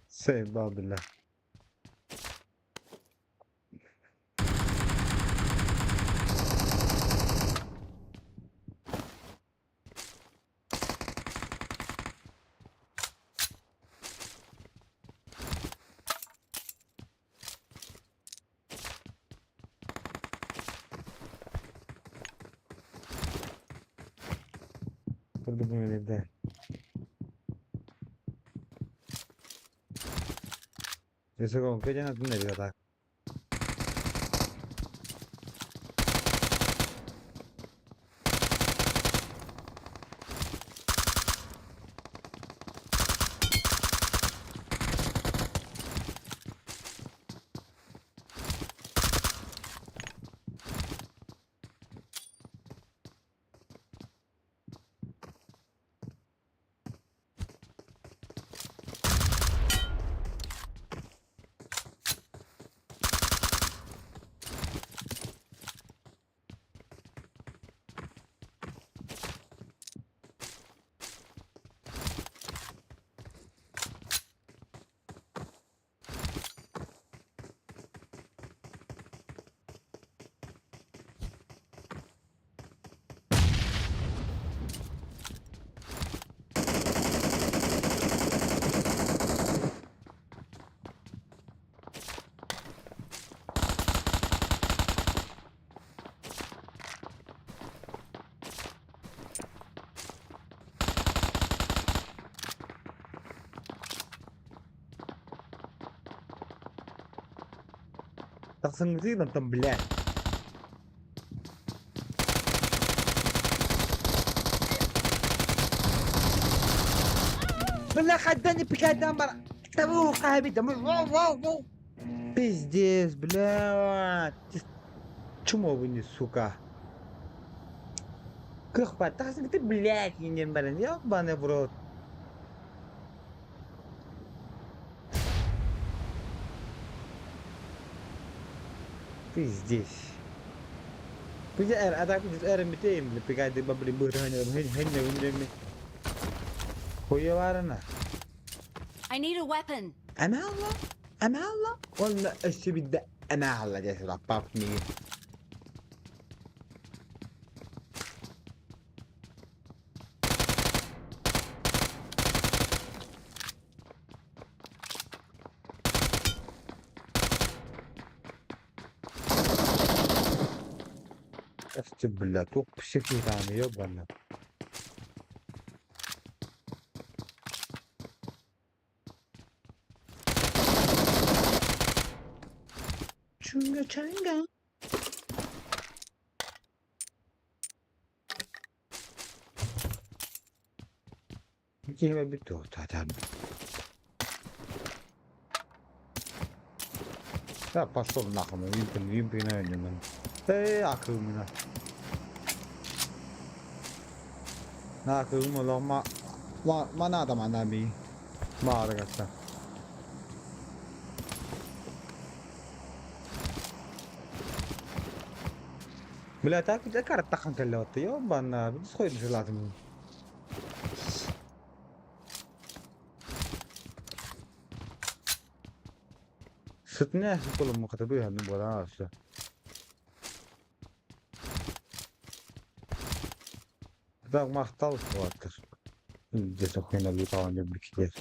Sevdallah. Burada böyle de. Eso con que ya no tiene verdad. Taksın sih nonton belah. Бля, خدني بكذا مرة. Tabu kaybı da. Wow. Пиздец, бля. Чему вы не сука? Как хвататься ты, блядь, не блин, ёбаный в рот. Пиздец. Ada aku ada meeting lebih kayak di babli berhanya hanya Koya warna. I need a weapon. أنا الله أنا الله ولا الشي بدأ أنا الله جالس ربطني. أكتب بالله توقف بشكل ثاني يبغى Chunga chunga. Kime bitti o zaten. Ya pastor nakımı yımpın önümün. Akılımına. Akılım ola mana adam anami. Mağara kaçta. بلا تاكل ذكر الطقم كاللوتي يوم بان بتسخوي لازم ستناش كل مكتبيها من براس ذاك ما اختلط واتر جالس اخوينا اللي طبعا جنب كتير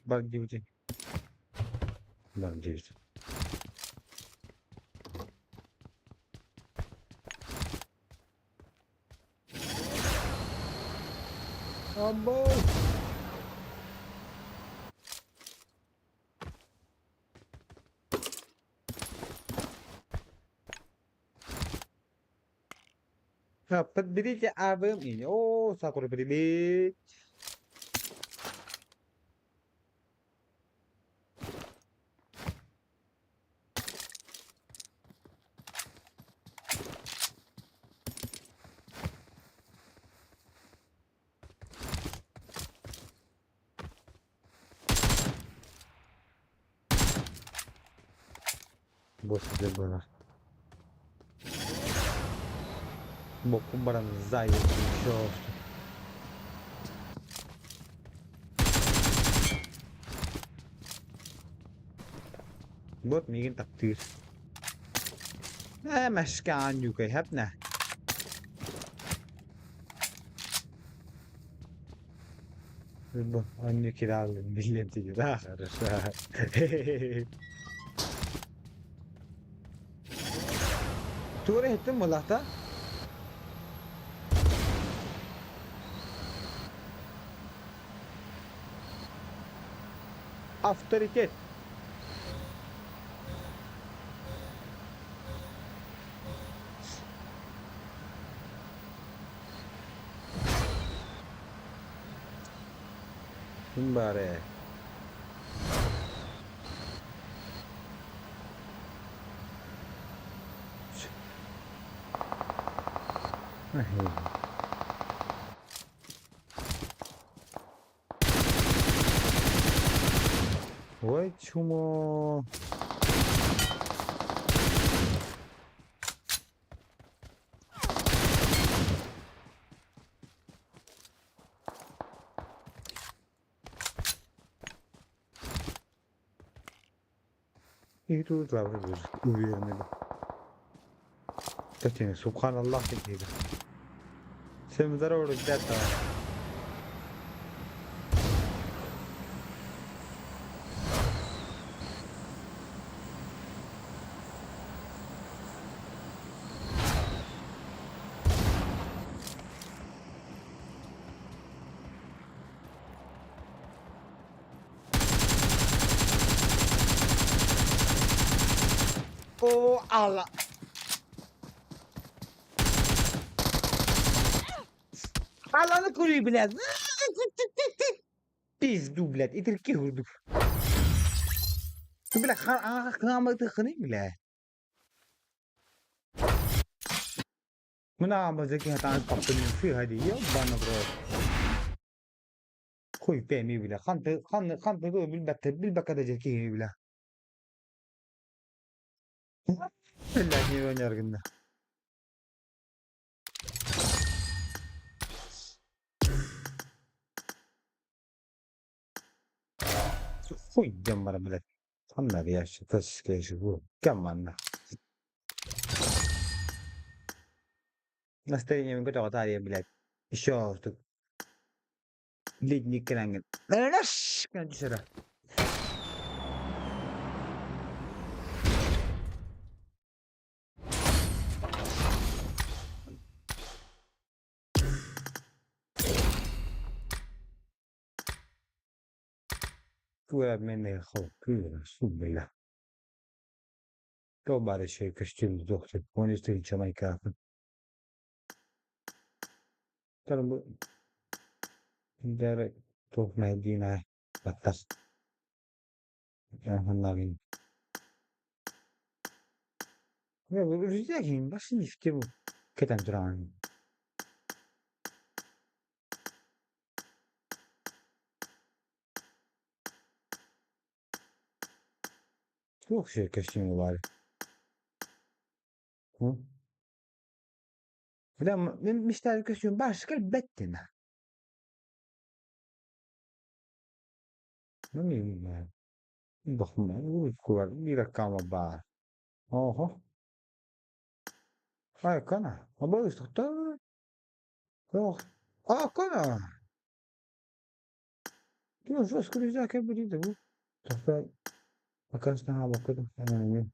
bak gibi bak gibi Abo dapat beli album ini oh Sakura beli bos de bola bokum barang zai show buat mungkin takdir maskan juga hapna bu anne kiralı milleti daha arası Tuğra ettin mi lahta? Afteriket. Bari. Vay çumo. Itu telah berubah. Tapi subhanallah gitu. Sementara udah jatuh. Oh Allah. Alanı kuruyor bile. Biz dublet itirki hurduk. Bile kıyamadı kınayım bile. Mına amazaki hatan kaptın fi hadi ya bana bro. Koy pemi bile. Kantı bil bakadacak ki bile. Billahi ben yargında. Koy jambara bile. Sanlar ya şu taş keşi bu. Kemanla. Nasıl yemin ko ta ya bile. Şortu. Lidni kerangin. Enes kan dışarı. Kuya mene ho. Kuya su bile. To bari şey kışçın doktor. Onu isteyin Jamaika. Tarum bu. Dere. Tok Medina. Batas. Hannarin. Ya bu rüzgarın başını işte bu. Ketan duran. Çok şey kışçın var. Hı? Bir de müşteri kışçın başka bettin. Ne bileyim ben. Bakma. Bu kuvar. Bir rakama var. Oho. Ay kana. Ama işte. Oh. Aa kana. Diyor şu rüzgar biriydi bu. Toprağa arkasına bakıyordum. Yani.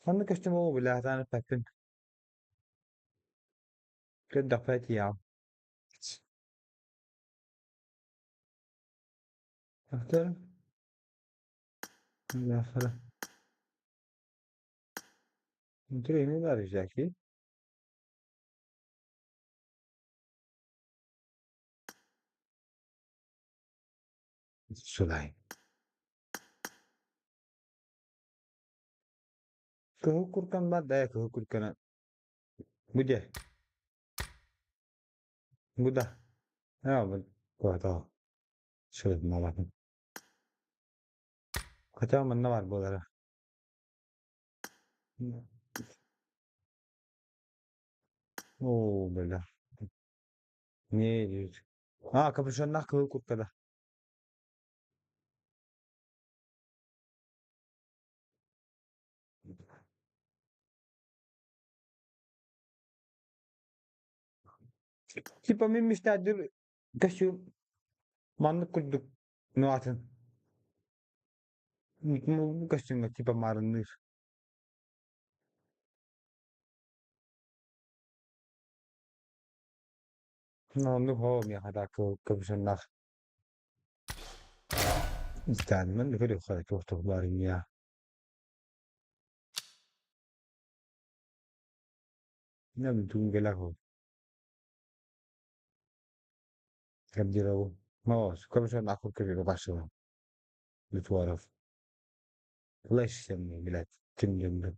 Sen de kışçın o bile. Hatanı pektin. Kırk dafet ya. Hatta. Allah Allah. Treni de arayacak ki. Sulay. Kehukurkan ba daya kehukurkan. Buje. Mudah. Ya ben. Gua tahu. Şöyle bakın. Kaçağımın ne var bu ara? Oo böyle. Niye diyor? Ha kapışan nak kehukukada. Si pamimistadir kasi manuk kuduk nuatan. Mu kasi nga si pamaranir. No nu ho mi hada ko kapışan nak. İstan men de böyle kadar çok çok var ya. Ne mi tun gela ko. Kabdira o. Ma kapışan nak ko kiri başla. Lütfen. Leş sen bilet. Kim cümle.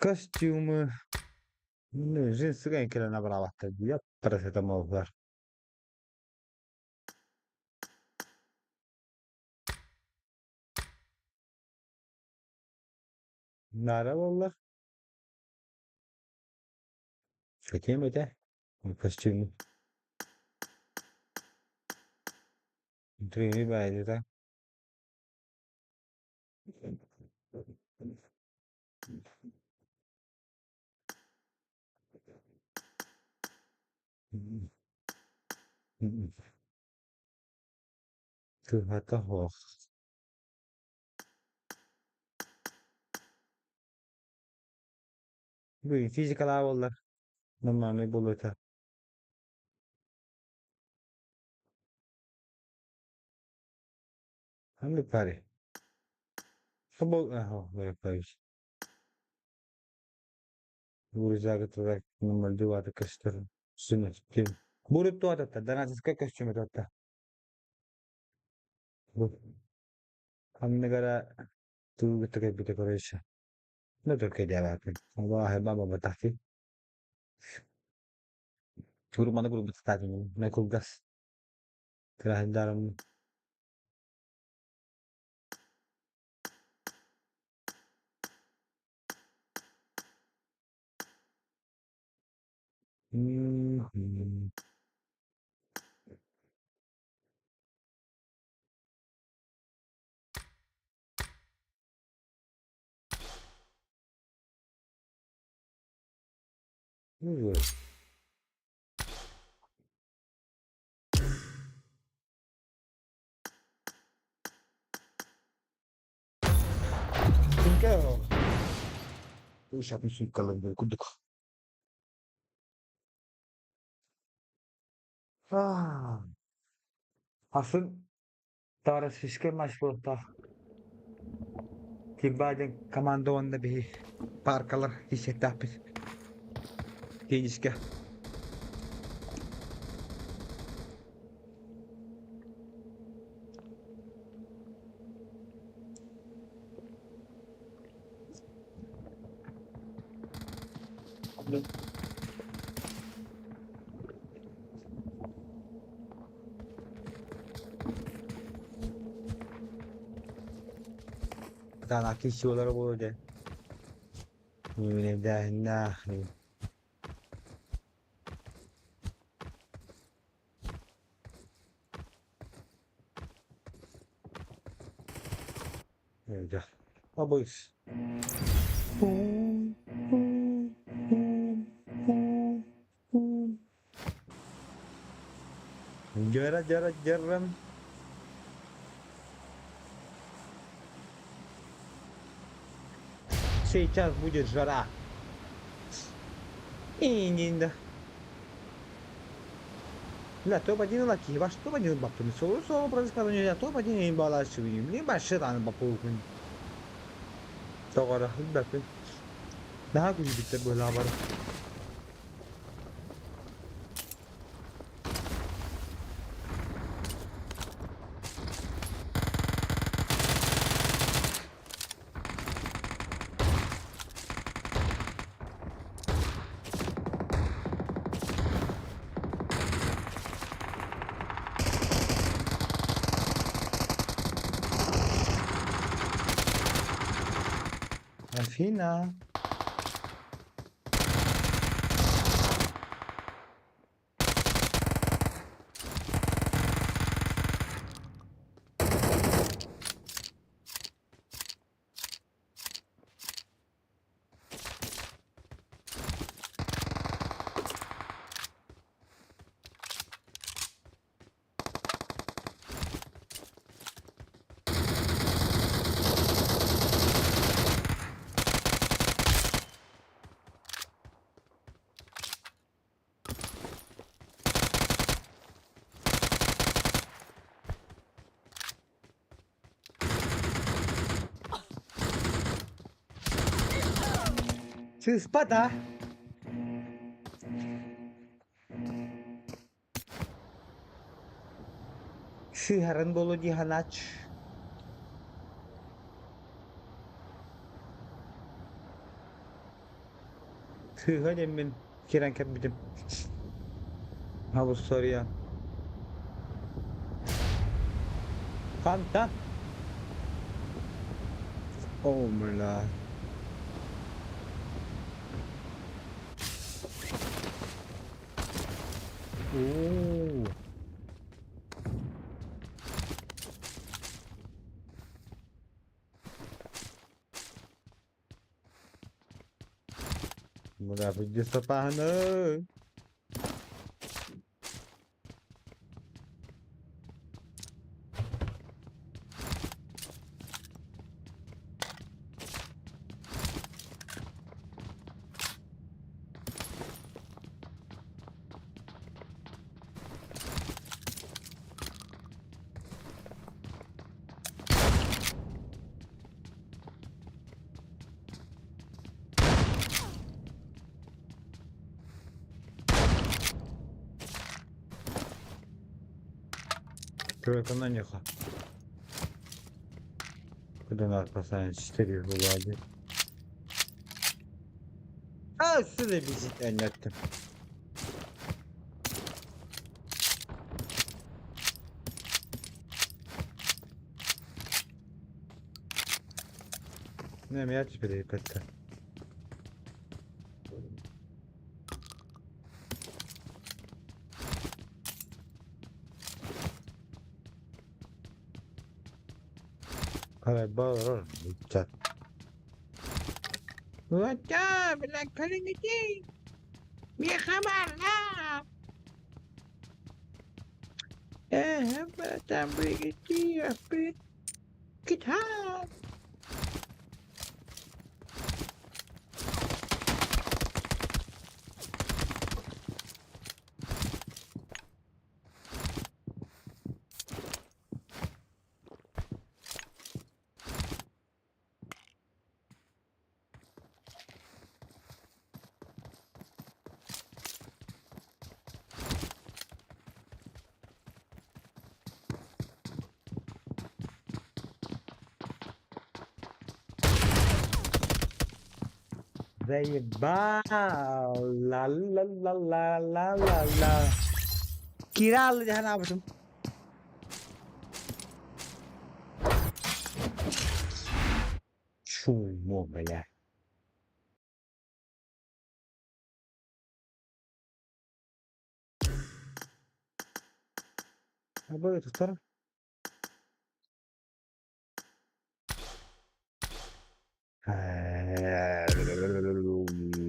Kostyumu. Ne jinsi renklerine ne bravatta. Ya paracetamol var. Nara onlar. Çekeyim öde. Kostyumu. Treni bayılır. Cứ hata ho. Bu physical ağırlar. Normalde bulata. Hangi pare? Bu böyle koymuş. Buraya getirecek numara dua da kastır. Sünnet. Kim? Buraya tuh ada. Dan atas ke cuma ada. Bu. Ham negara tu kita ke kita Croatia. No Turkiye dia bakın. Allah baba bataki. Guru mana guru bataki. Ne kulgas. Terakhir dalam. Hmm. Hmm. Tinggal. Siapa sih kalau kuduk? Ah. Asıl tarz fiske maç bu ta. Tiba kamandoan da bir parkalar hissetapis. Genişke. Tanah kişiler burada. Yine nah. Ya. Abis. Jarak. Сейчас будет жара. И не да. La топ-1 лаки, ваш топ-1 баптым. Соу происхождение топ-1 балашвим. Не başladan bakıyorum. Doğru, bakın. Daha güzel bitti böyle haber. Afina. Spada. Siharan bolo di Hanach. Hadi min kiran kabidim. Havuz soruya. Kanta. Oh my god. Oh. Mula video sa paano? Kırıkandan yok. Kırın arkasından istediği bu geldi. Ha size bir şey anlattım. Ne mi yaç bir dikkatle. Kare bağırır. Çat. Vata bilang kaling ini. Mir khabar lah. Apa tambah ini apa? Kita. Zeyba la la la la la la la. Kiralayacağını yaptım. Şu mu böyle? Ha böyle tutarım.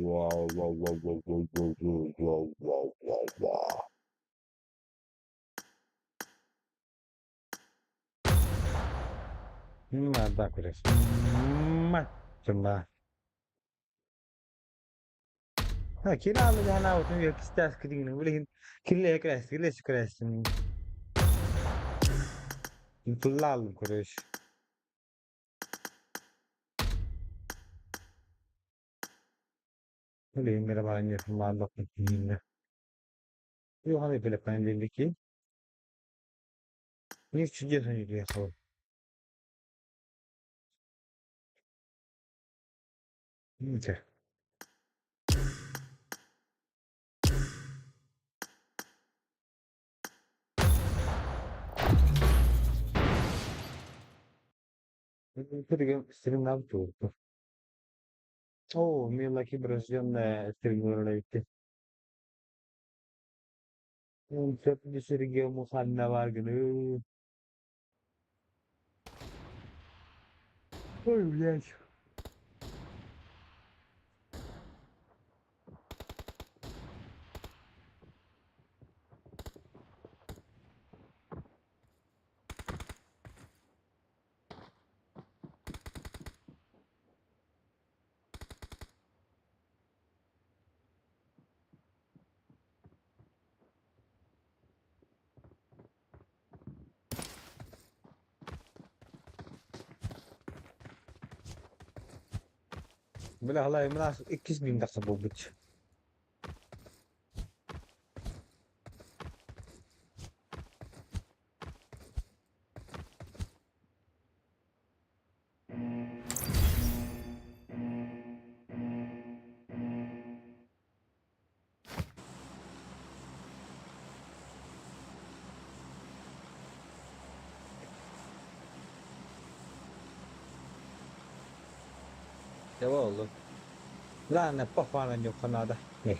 Wow, wow, wow, wow, wow, wow, wow, wow, wow, wow. Mata kulis. Cuma. Ha kiralayacağını yaptım. Yok ister kırığını. Böyle kirli kres, kirli kres. Pull kuruş. Böyle मेरा बारे में फरमान bakayım. Yok hani böyle penceredeki. Ne çiziyorsun yürüyor sonra. Neyse. Kırığım stream ne yapıyor? Oo, Milwaukee Brasilian streamlerle gitti. Çok bir sürü game haline var günü. Oy yes. Böyle halay mınas 200.000 dakika bu bıç. Ya oldu. Lan ne pahalan yok kanada. Ne?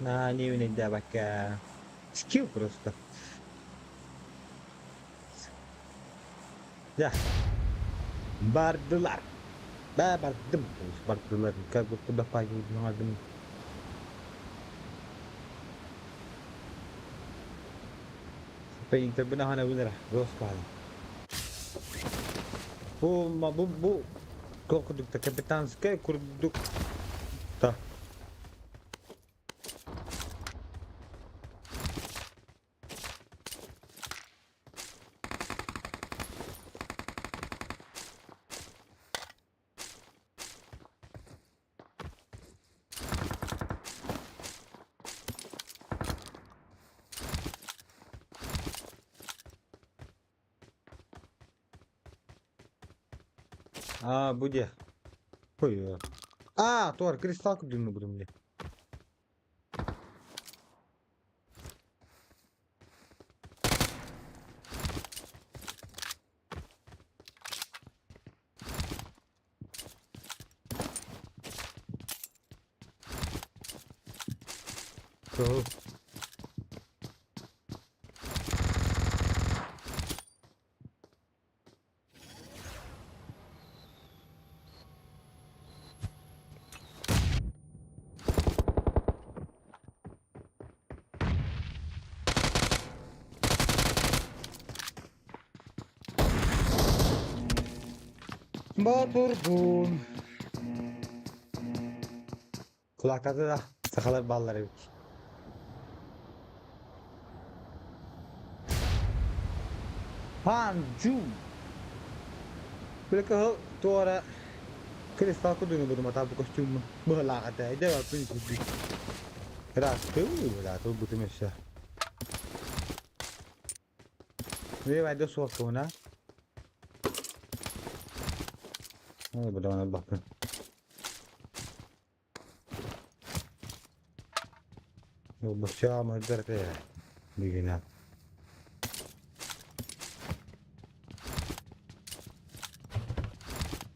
Nah, ini udah pakai skill просто. Ya, bardılar. Ben bardım. Bardılar. Kagok udah pagi bardım. Painter benar hana benar. Bos kali. Bu kurduk da kapitanske kurduk da. Aa bu diye. Koyuyor. Aa doğru kristal kudumlu budum diye. Go. Baturdun. Kulaklarda da sakalar balları yok. Hanju. Mereka tuara kristal kudumlu budum atau kostum bola kata dia apa ni kudum. Ratu lah tu budum Malaysia. Dia ada suatu mana? Oh, budam nak bakun. Oh, besar macam tu ya. Begini.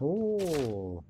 Oh.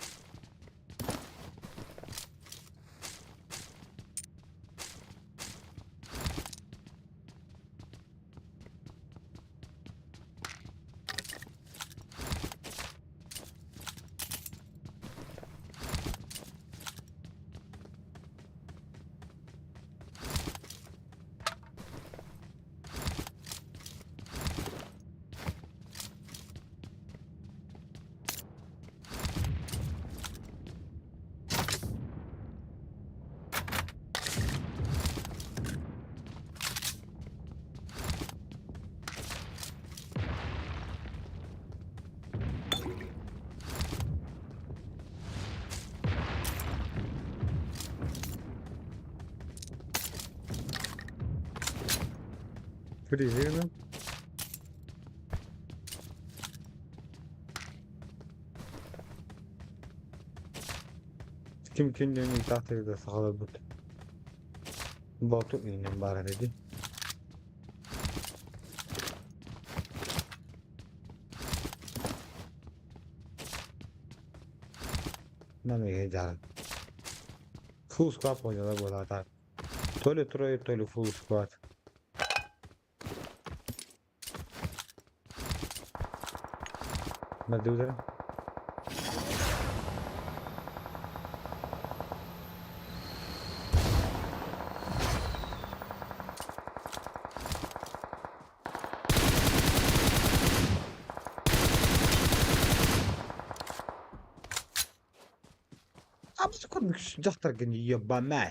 Free mi? Kim kendini tahtaya sağlar bu. Botu inin bari dedi. Nami gejar. Full squad oynuyorlar bu arada. Tolu full squad. Hadi uzağa. Abi skor mükemmel jahtar gini yabana.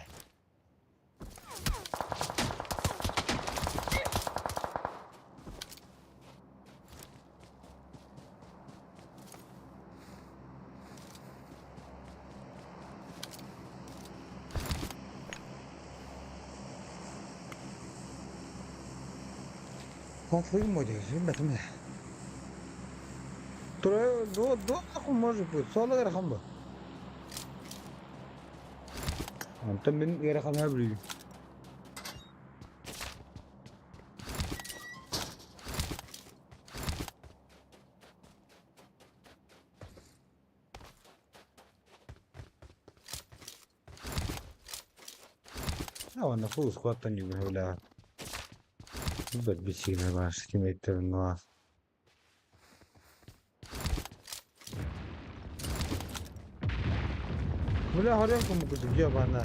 Conflito muito, mas também. Do aku может быть, soalnya rekam bah. Antum bin rekam habri. Awan aku squatan juga udah. Buat bisikan mas, kimeter mas. Boleh hari aku mau kerja mana?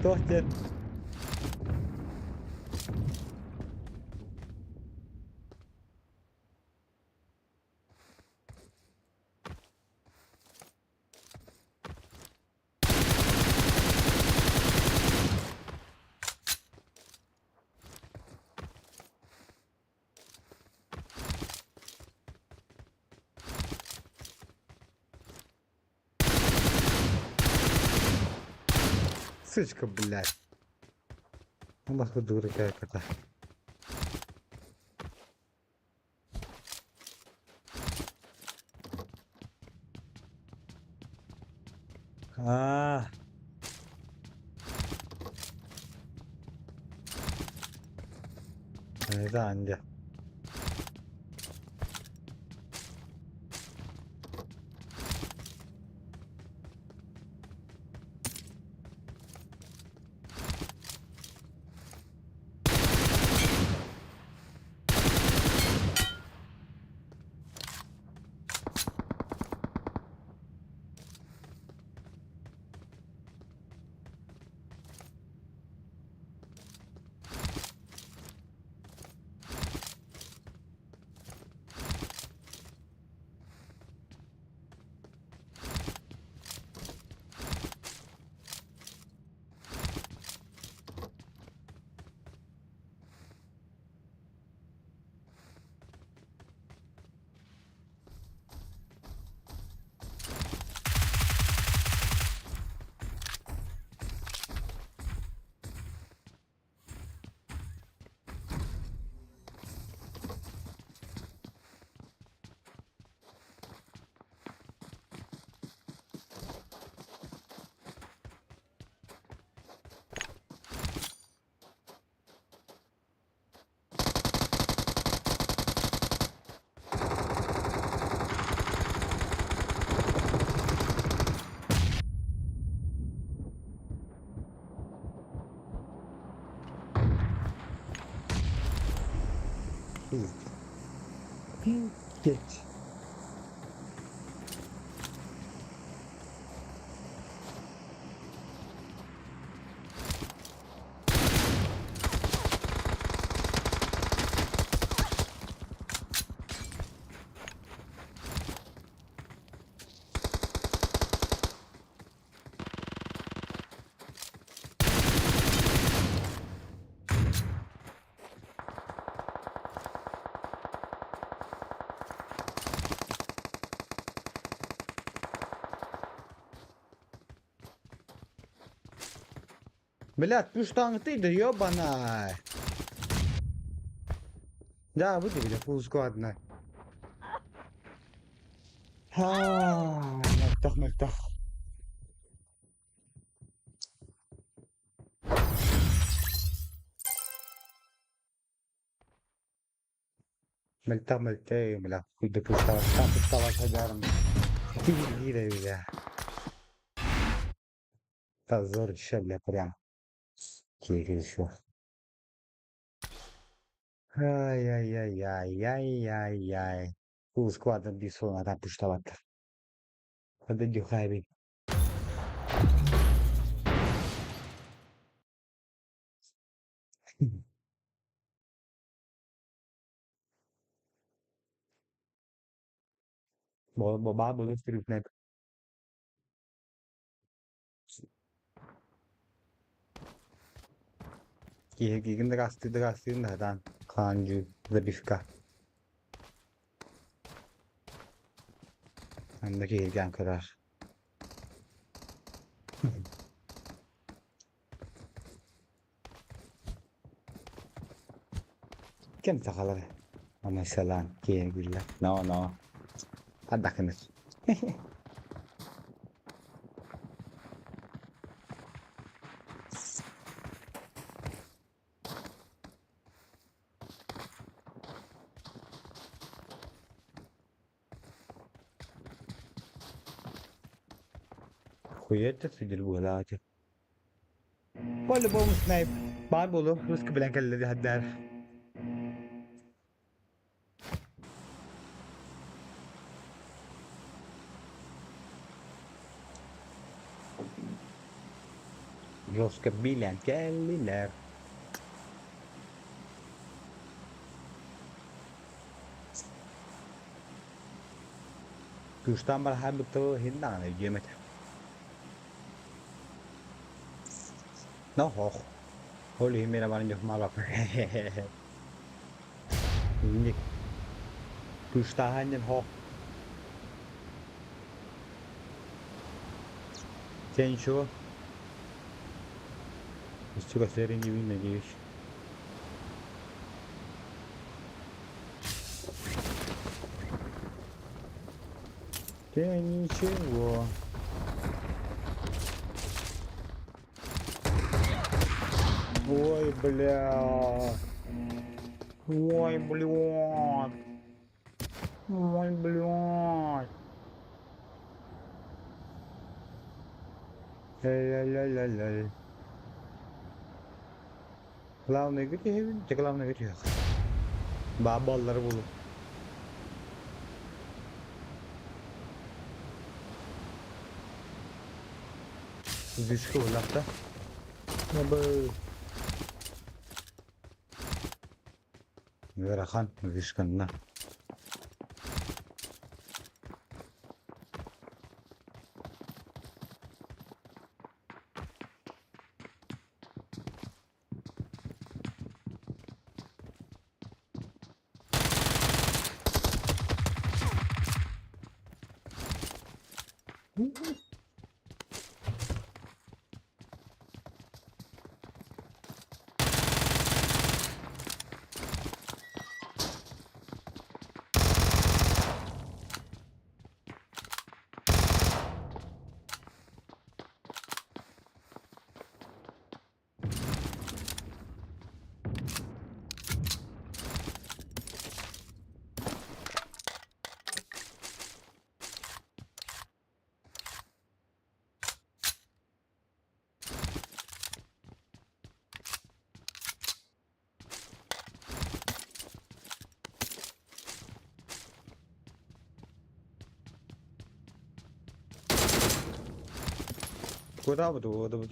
Tuh, Jen. Сычка, блядь. Нахуй дура какая-то. А. Это Андя. Geç. Блядь, ну что ты, да ёбаная. Да, выйди, блядь, полускладно. Мальтах, мальтах. Мальтах, мальтах, блядь, хуй да пустава. Там пустава хадаром. Ты не бля. Позорище, бля, прям. Кири еще. Ай-яй-яй-яй-яй-яй. Полускладно бисона, там пустава. Подойди, хайби. Bộ ba bữa stream này Gigin drasti nereden? Kancı, Zabifka. Hem de gelgen kadar. Kim takaları? Mesela gelgiler. No. Hadi bakınız. Kuyete sicil buğulacı. Böyle bu snipe. Bağır bolu. Rızkı bilen kelleri haddar. Rızkı bilen kelliler. Kuştan bana hem bıktı hindan yemek. Nó hột. Holy mira bana yok mal bak. Nik. Kuşta hanyen hok. Sen şu. Suka sering di win aja guys. Тяни чего? Ой, бля. Ой, блядь. Ой, блядь. Ля-ля-ля-ля-ля. Главное, где? Те главное, где? Бабалlar bulu. Düşkü ulakta. Nabe. Verakan düşkünna. Kota apa tuh? Kota apa?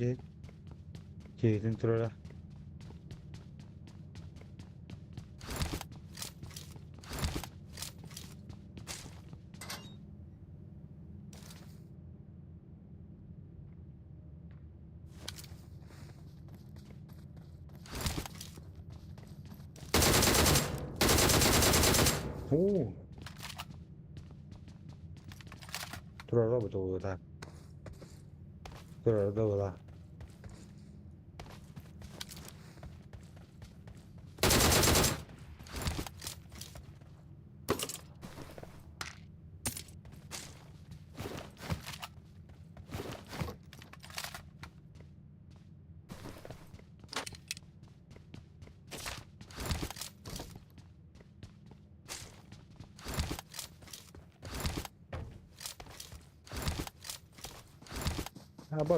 Jadi terus lah. Oh, terus apa tuh? Kota. Terus apa kota? Apa?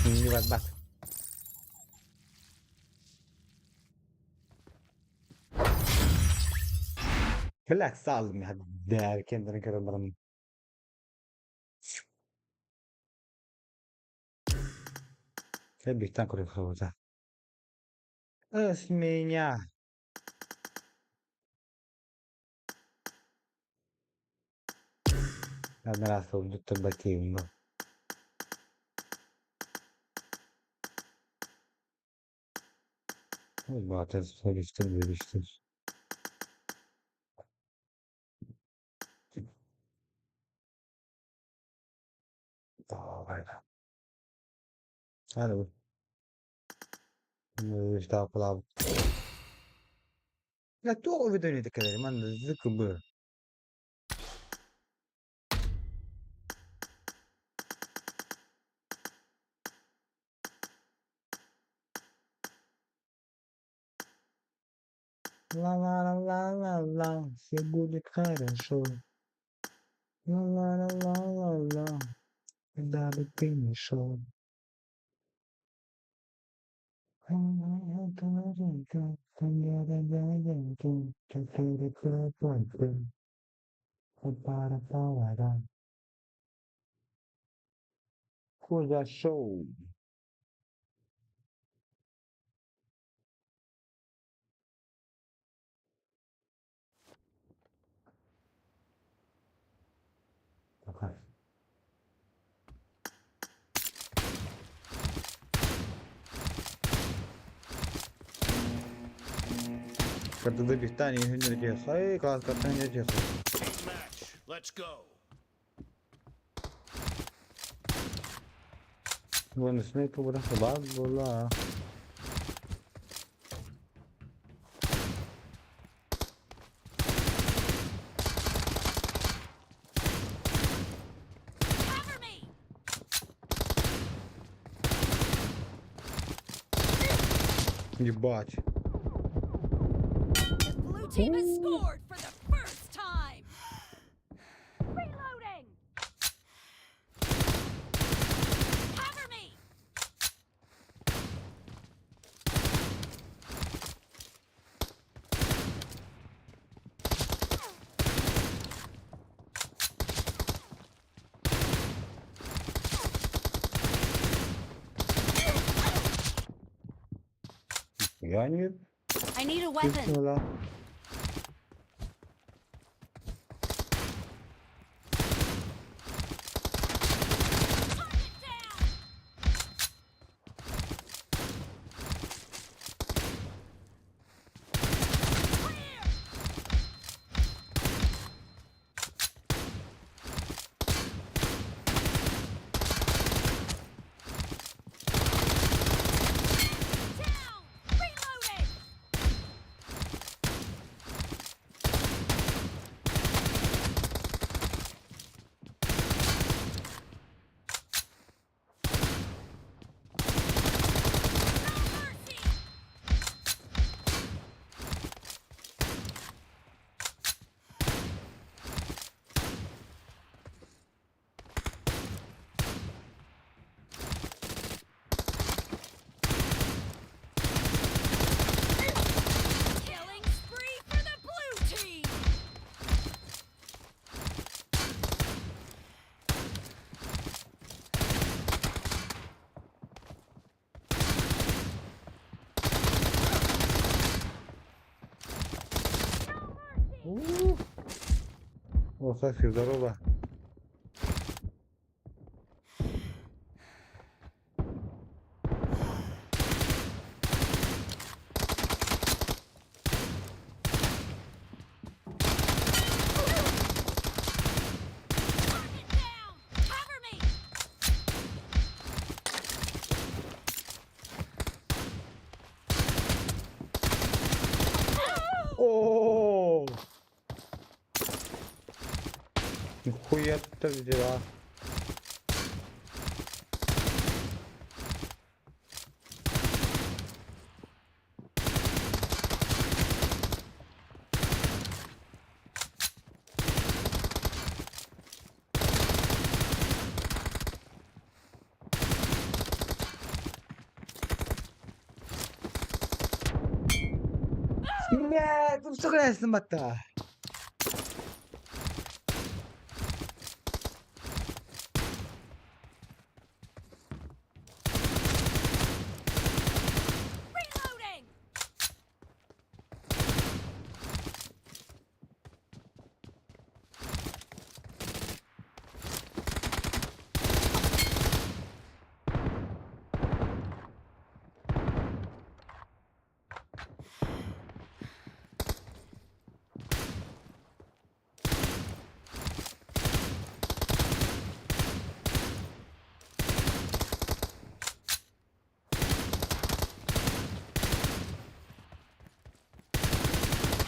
Ini bak. Relax aldım ya. Değer kendine göre buranın. Tebrikten kuruyor kılavuza. Esminya. Ben biraz oldukça bakayım da. Zaten söyleştir. Vay. Hadi bu. İşte yapılan. Ya tu video ne kadar man zıkkı. La la la la la la, все будет хорошо. La la la la la la, когда бы ты не шел. Coisa show. Okay. Katıda bir tane hüner diyor. Hay kalkatan ne diyorsun? Team match. Let's go. Bunun üstüne bu burası var valla. Cover me! Ебать. The blue team has scored for the first time! Reloading! Cover me! Yani I need a weapon. Bismillah. Target down! Clear! Down! Reloading! No mercy! Killing spree for the blue team! No mercy! Olsa здорово. Target down! Cover me! О! Нихуя ты взяла. Нет, ну что красный мота? Reloading!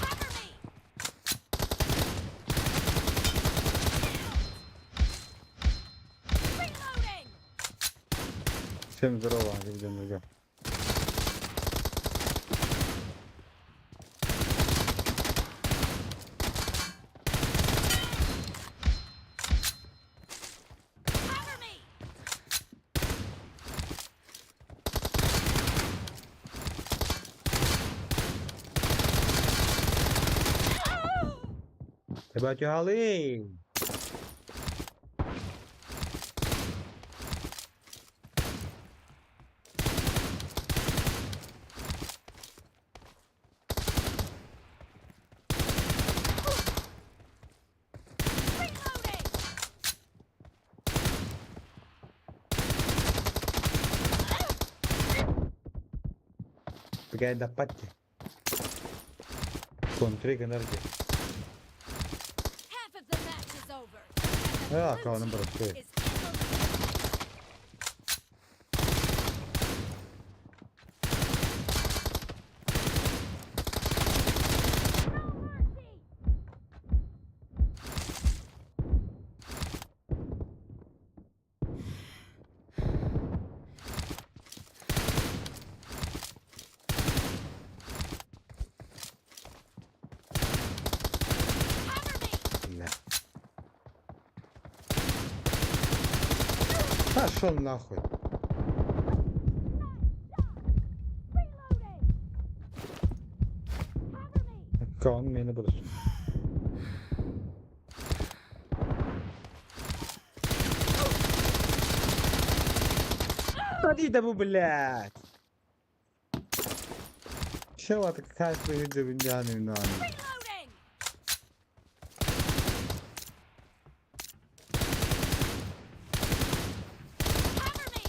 Cover me! Reloading! Всем здорово, друзья. Cover me! About your Holly. Reloading! Pagay dapat. Kontre kadar ki. Half of the match is over. Ha, And the kalanı blue bıraktı. team is in the lead. No mercy. Cover me. Billah. Ha şol nahut. Reloading. Cover me. Kaan beni bulursun. Hadi de bu bilet. Şevatı kaç bir hücre bin canım nani. Reloading. Cover me.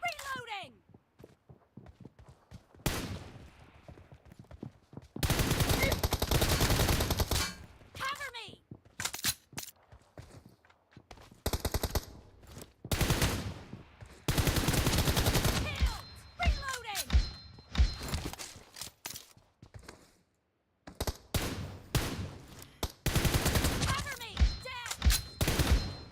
Reloading. Cover me. Killed. Reloading. Cover me. Dead.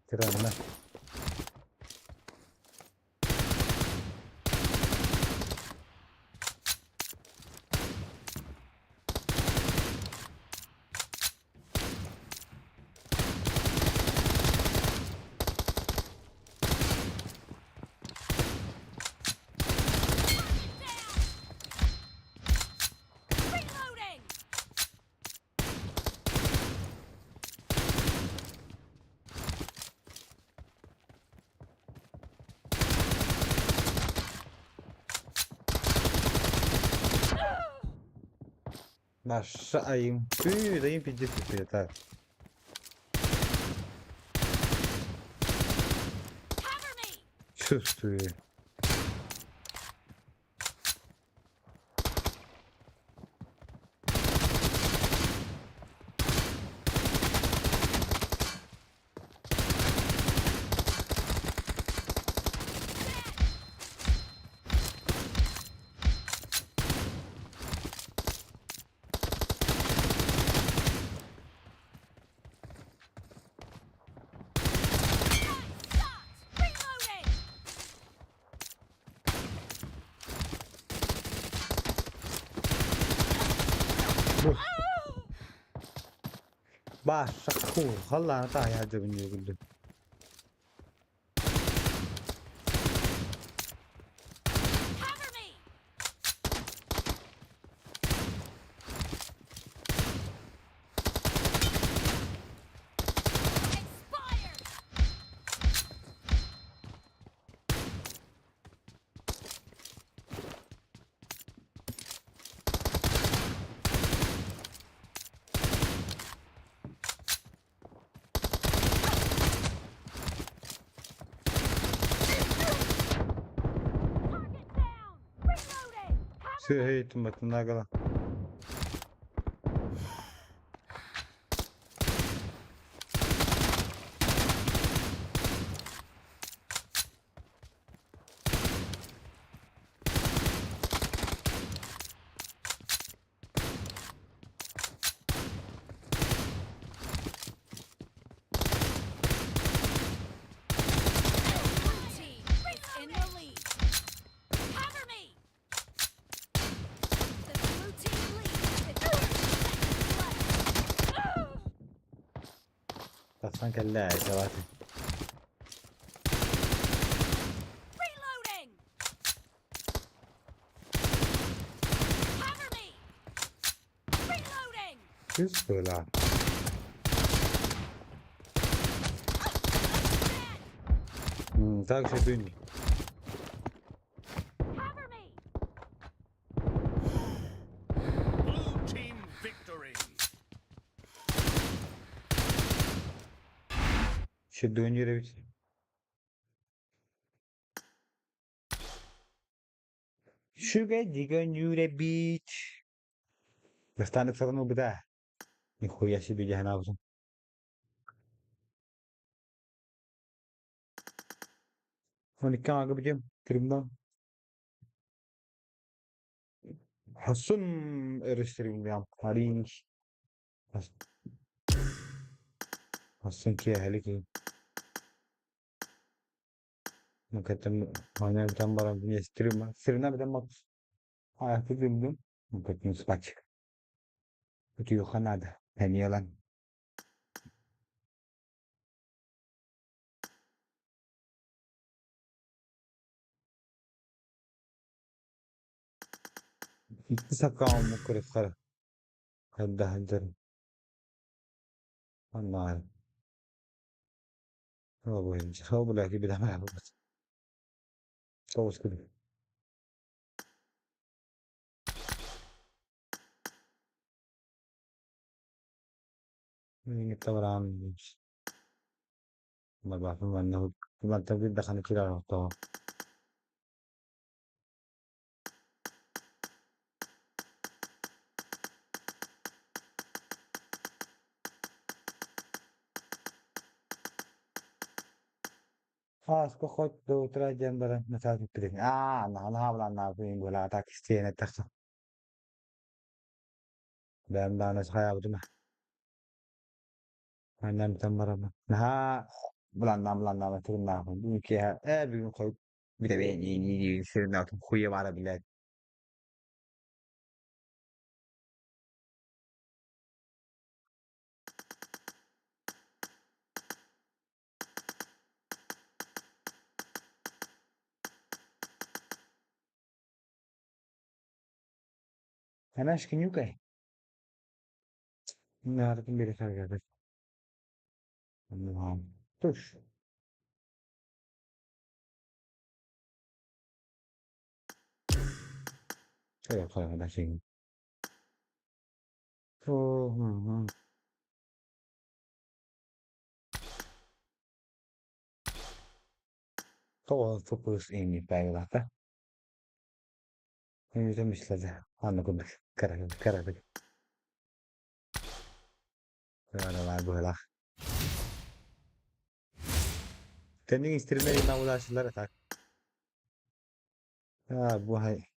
Kıranlar. Reloading. Aşağıyım. Büyüdeyim piddi sütü yeter. Cover me. Süstü. Shot. Reloading. Bu. Başa kuh. Allah'ına da hayal biniyor güldüm. Cover me. Expired. Target down. Reloading. Cover Sığ heyetim batında kalan. Blue team is in the lead. Cover me. The blue team leads with 30 seconds left. Basan kelle ya cevati. Reloading. Cover me. Reloading. Yüz böyle abi. Dead. Tak şey duymuyor. Şu dönüyor bir. Sugar digon yure beach. Bastante sorun bu da. Nikuya si bijahan ako. Hani kan aga bijim. Krimdan. Hasun eriştirim yam. Harin. Hasun ki haliki. Makatem mana tambaran punya stream. Sirna bidam mak. Ayah krimdan. Makatem spach. Itu yo kanada. Penyalan. Sakal mo kare kare. Hadda haddar. Allah. هو بوينج هو بلا كي بدا معه بس صوت كده من طبعا ما بعرف ما انه ما تبي دخل كده على طول اسكو خد دو ترى جنبنا مسافة ترين انا هبل انا في ولا تاكسي تخص دام دانا سخايا بدنا انا متمرة نها بلان ترين ناخذ يمكن بيقول خد بتبين يجي يصير ناخذ خويا على بلاد انا ايش كنيوكاي نعرف كم بيرسل كذا نعم توش خير خير هذا شيء اوه هو فوكس إني بايلاتة إني مش لازم أنا كنت كره أنا ما أقول لك تاني استرمالي ما ولا شلون تاك أبو هاي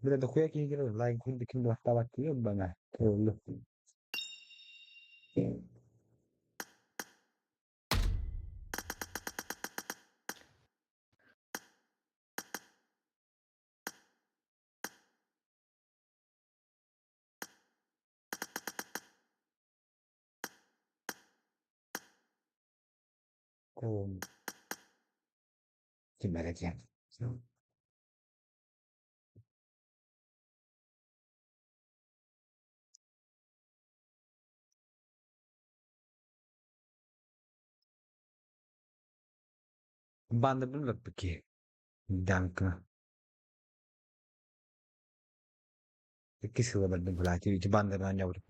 بلا دخويا كي كده لا يكون دكين ده تبع كده بنا كله كم gimana ya banda pun gak pikir dangka kisah banda belati itu banda nanya udah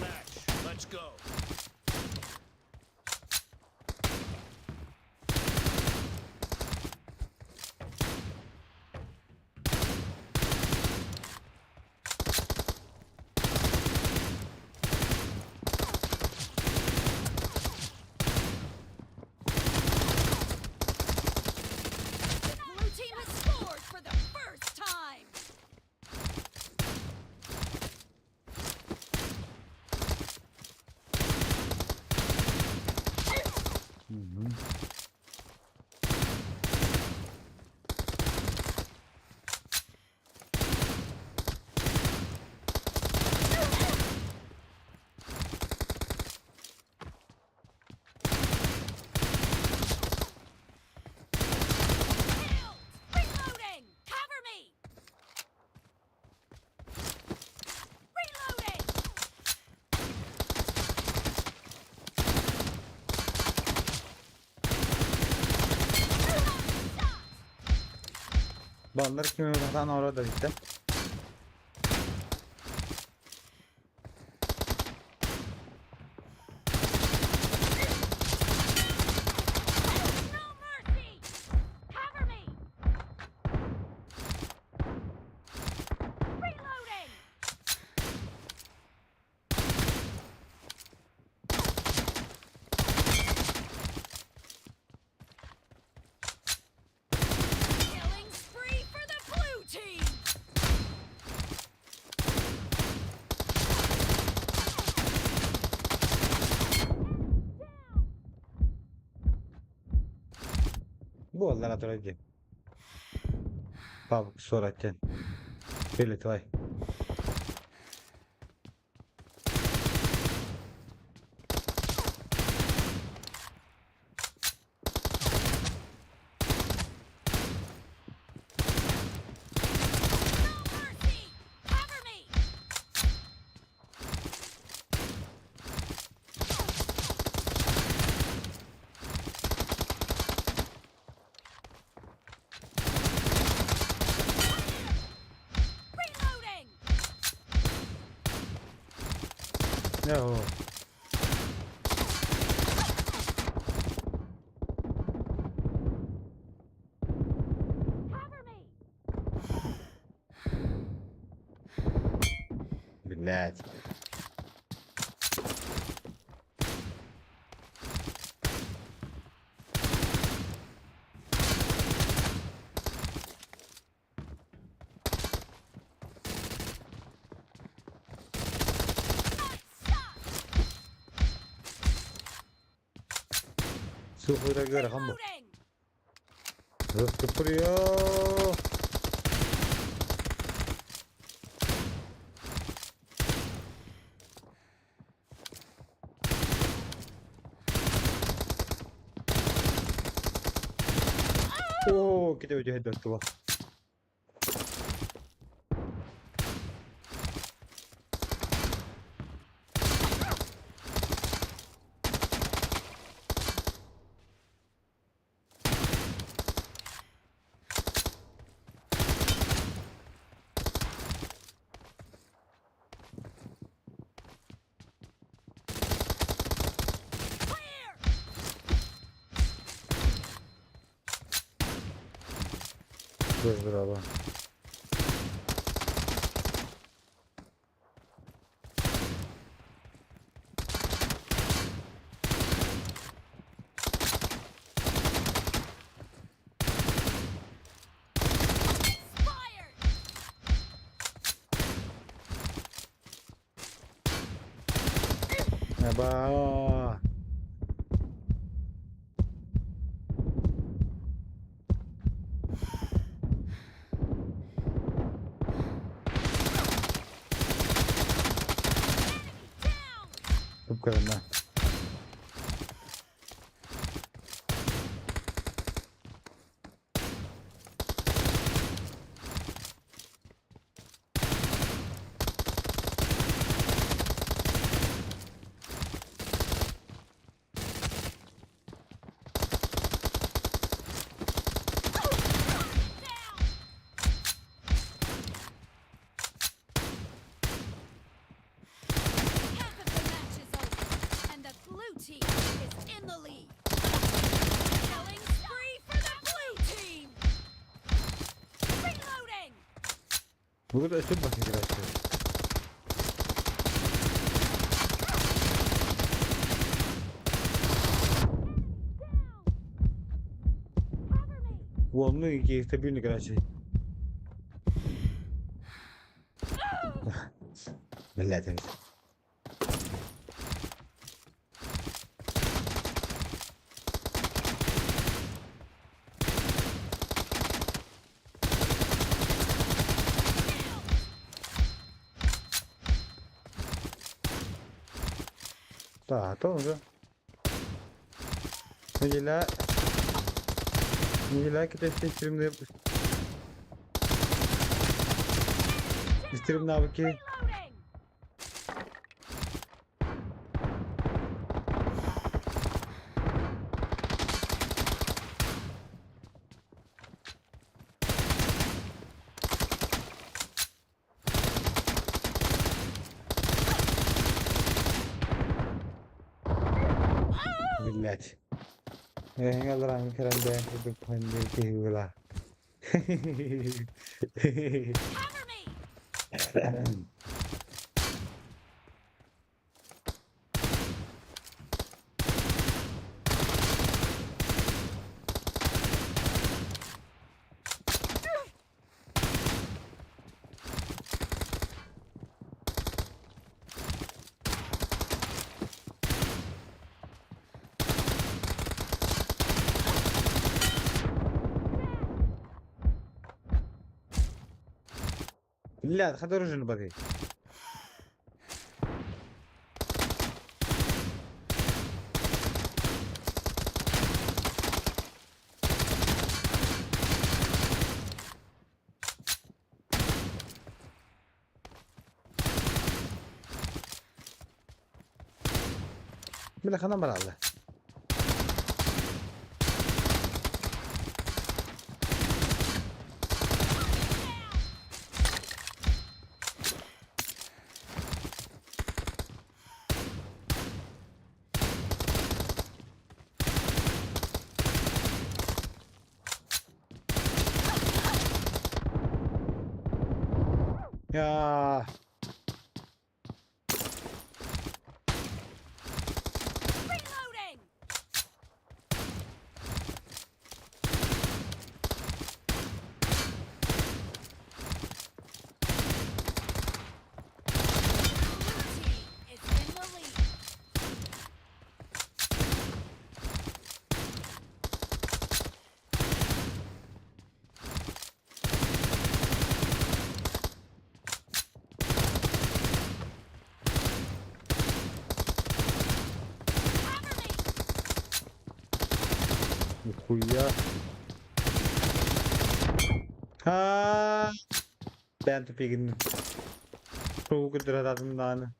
Match. Let's go. Bunlar kimin uzaktan orada işte. No mercy! Cover me! Reloading! Killing spree for the blue team! Bu oldu lan hatırlayacağım. Pabuk soracaksın. Birlik vay. No mercy! Cover me! Reloading! Ne o? Cover me! Блять. Sıfıra göre kan bu. Reloading! Sıfırıyor. Oo, kita udah headshot tuh. Clear! Dur abi. Expired! Merhaba. Down! Bu kadar lan. Down! Half of the match is over, and the blue team is in the lead. Killing spree for the blue team! Reloading! Burada açıp bakayım arkadaşlar. Down! Cover me! Bu onun iki işte bir arkadaşlar. Millet temiz. Tá, tô já. Gila kita stream dia. Stream na baki. Reloading! allora anche la gente per prendere che là. Cover me! لا خدوا رجل بقي بلا خلنا نمر على يا Reloading! Blue team is in the lead. Cover me! اخويا ها بنت بيجن هو قدر هذا من دانا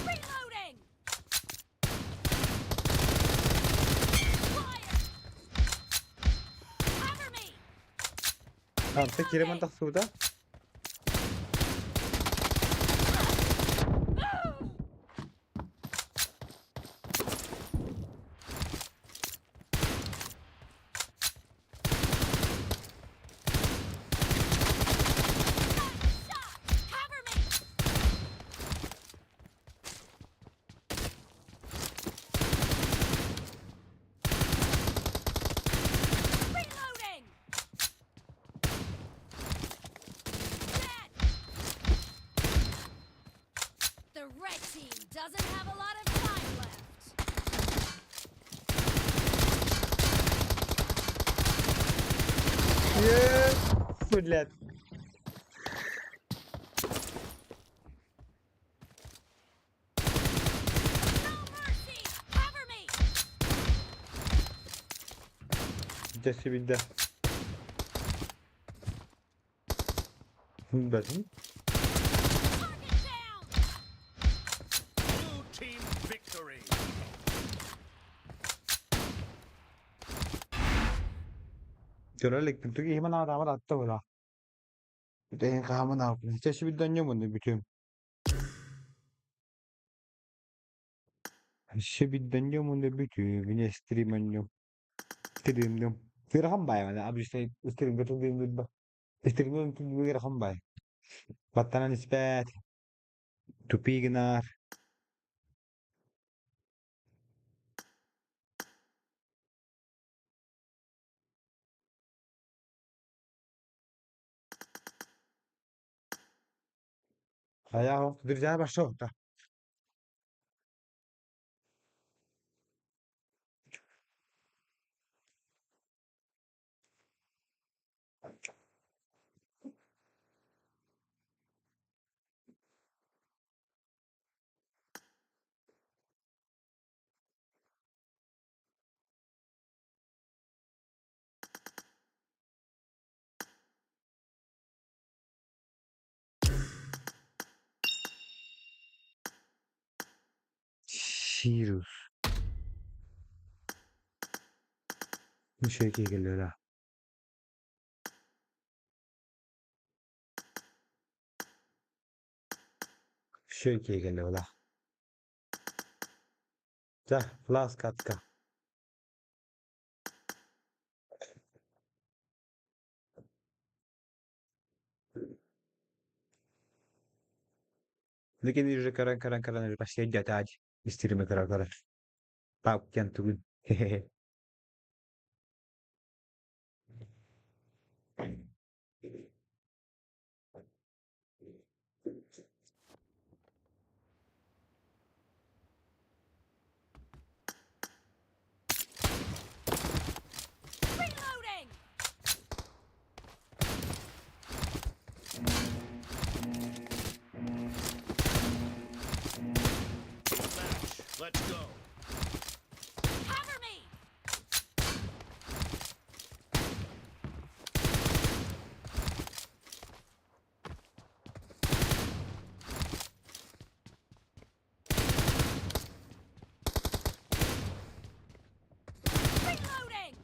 Reloading! Fire! Cover me! انت كيري من تخسودا Shot! Cover me! Reloading! Dead! The red team doesn't have a lot of time left. يس فلت No mercy! Cover me! جسي بده بس Target down! Blue team victory. ترى لك تجي هنا نعرف عمل الطاولة ده كمان نعرف جسي بده نيوم من بيتهم جسي بده نيوم من بيتهم بني ستريم من يوم ستريم يوم في رقم باي أنا أبي شيء ستريم كتب دين بيتبا ستريم يوم كتب رقم باي بطلنا نسبات تبيجنار هيا هو ترجع بشوف ده شيروس Şu ikiye geliyor la. Şu ikiye geliyor la. Da flask katka. लेकिन ये जो करन बस ये जाता आज मिस्त्री में करा पाप क्या तू Reloading! Match. Let's go. Cover me! Reloading!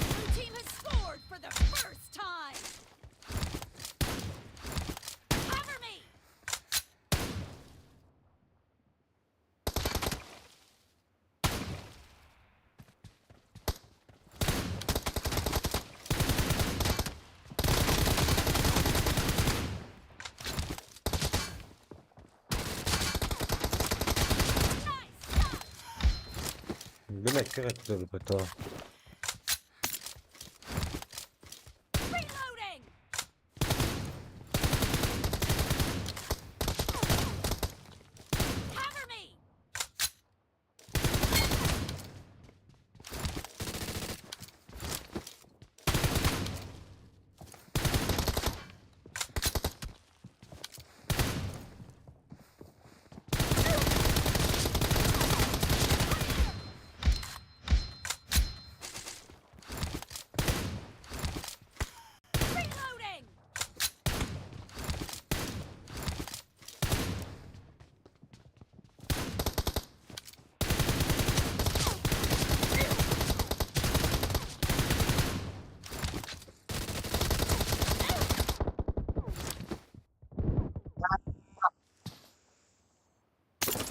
Blue team has scored for the first time! Cover me! Nice shot! Demek ki katılır bu to. Reloading! Cover me! Reloading!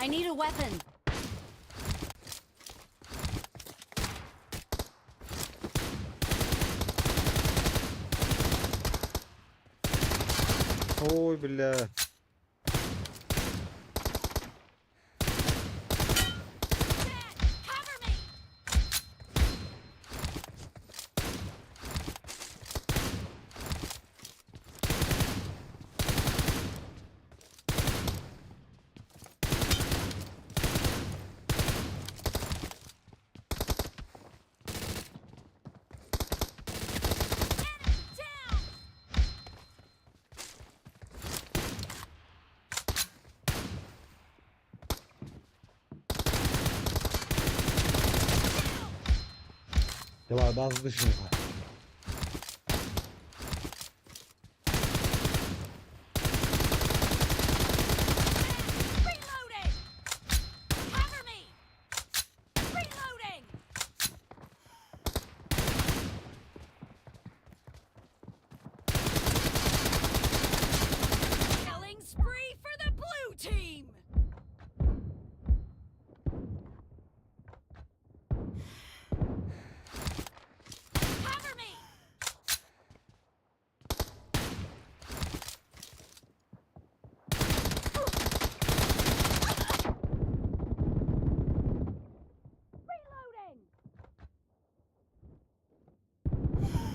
I need a weapon. Oy billah. Dad, cover me! Enemy down! Ya bazı düşünüyor. Reloading! Cover me! Reloading! Killing spree for the blue team! Cover me! Reloading!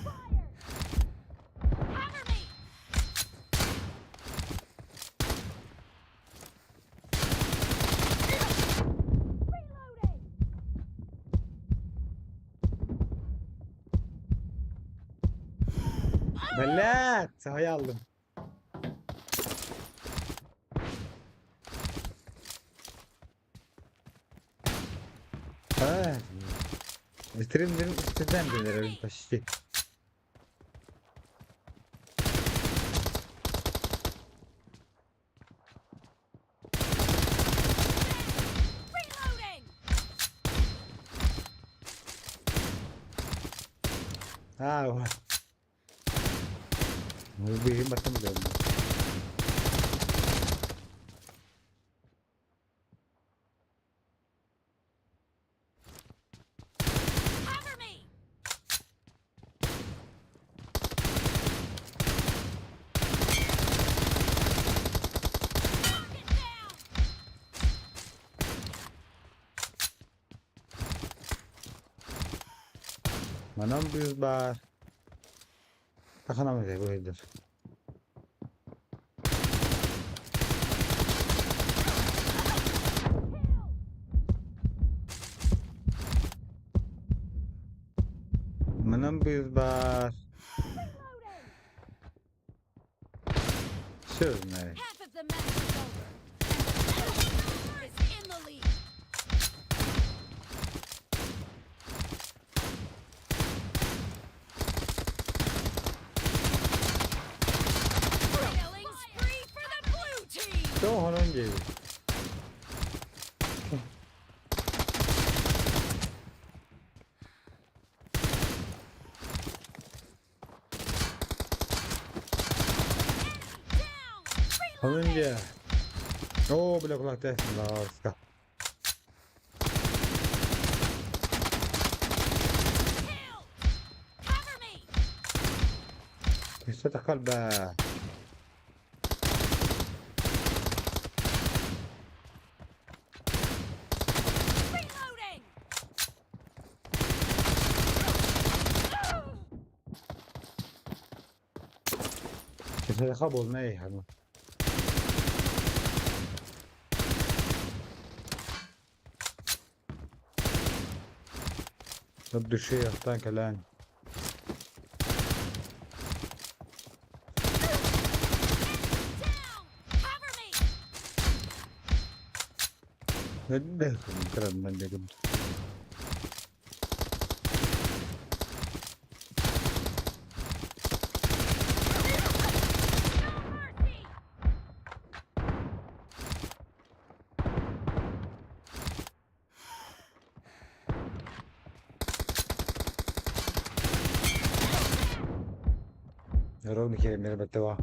Fire! Cover me! Reloading! Millet sahaya aldım. Ha. Bitirimlerin üstünden dönerim taşı. Reloading! var. Benim batım dönüyor. Cover me! Knock it down! Manam bir bar. Takanamayacak bu herifler. Manam bir bar. Söz ne? Half of the match is over. And the is in the lead. Killing spree for the blue team. Çok horon gibi. Down! Honunca. Oo bile kulaktasın la arska. Kill! Cover me! İşte takal be. Reloading! İşte takal bozma iyi hanım. düşüyor yattan kelen. Down! Cover me! Ne de kıran ben dedim. No mercy! يروني كده मेरे बत्तवा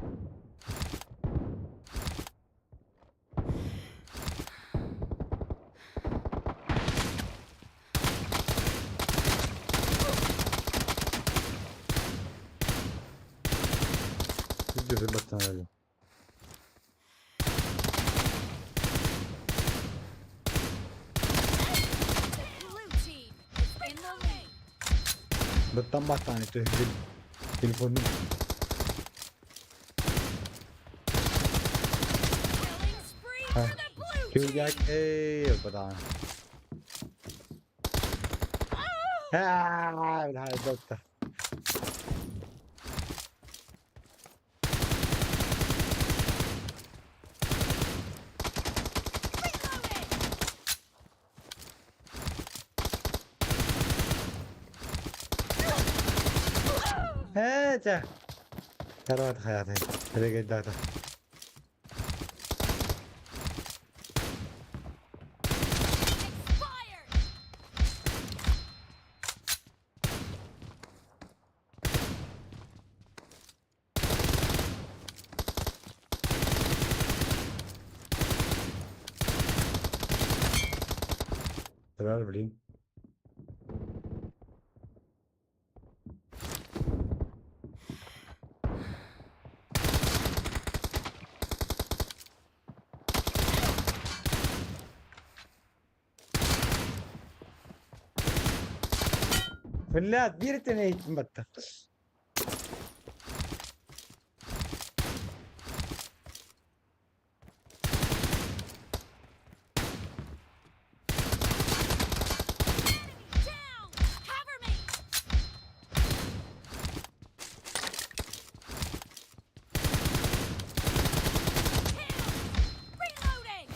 Gidiyor bir battan öyle. The blue team is in the lead. Battan battan itu telefonum. Killing spree Ha, for the blue Kürgak team. battan. Ha, udah dokter. Reloading! He, ثروت حياتي هذا قداته Expired! ثروت بلين فلات بيرتني مبتة Down! Cover me! Kill! Reloading!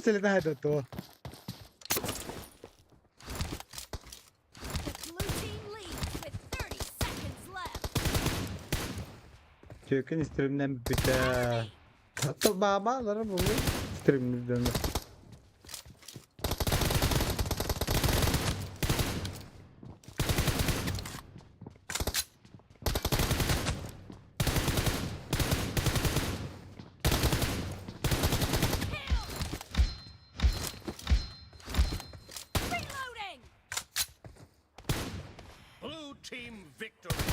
Mesela daha da to. The blue team leads with 30 seconds left. Çökün streamden bir biter. Enemy! Tatlı babaları bu. Streamimizden de. Reloading! Blue team victory.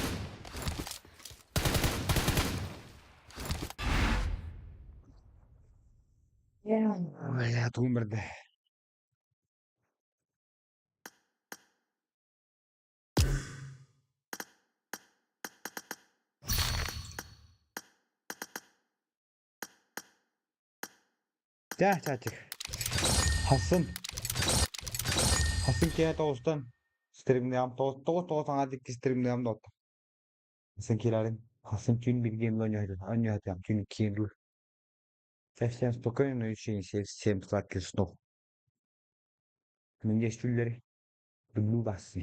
Hayatım umurda. Ya çocuk. Hasım. Hasım kaya toğustan. Streamleyem. Toğuz sana dik streamleyem dot. Hasım kilerin. Hasım çünkü bir game oynuyordu. Oynuyordu yani. Çünkü kill. Совсем спокойно очень 7 сладких снов. Мне стюллери. Люблю вас.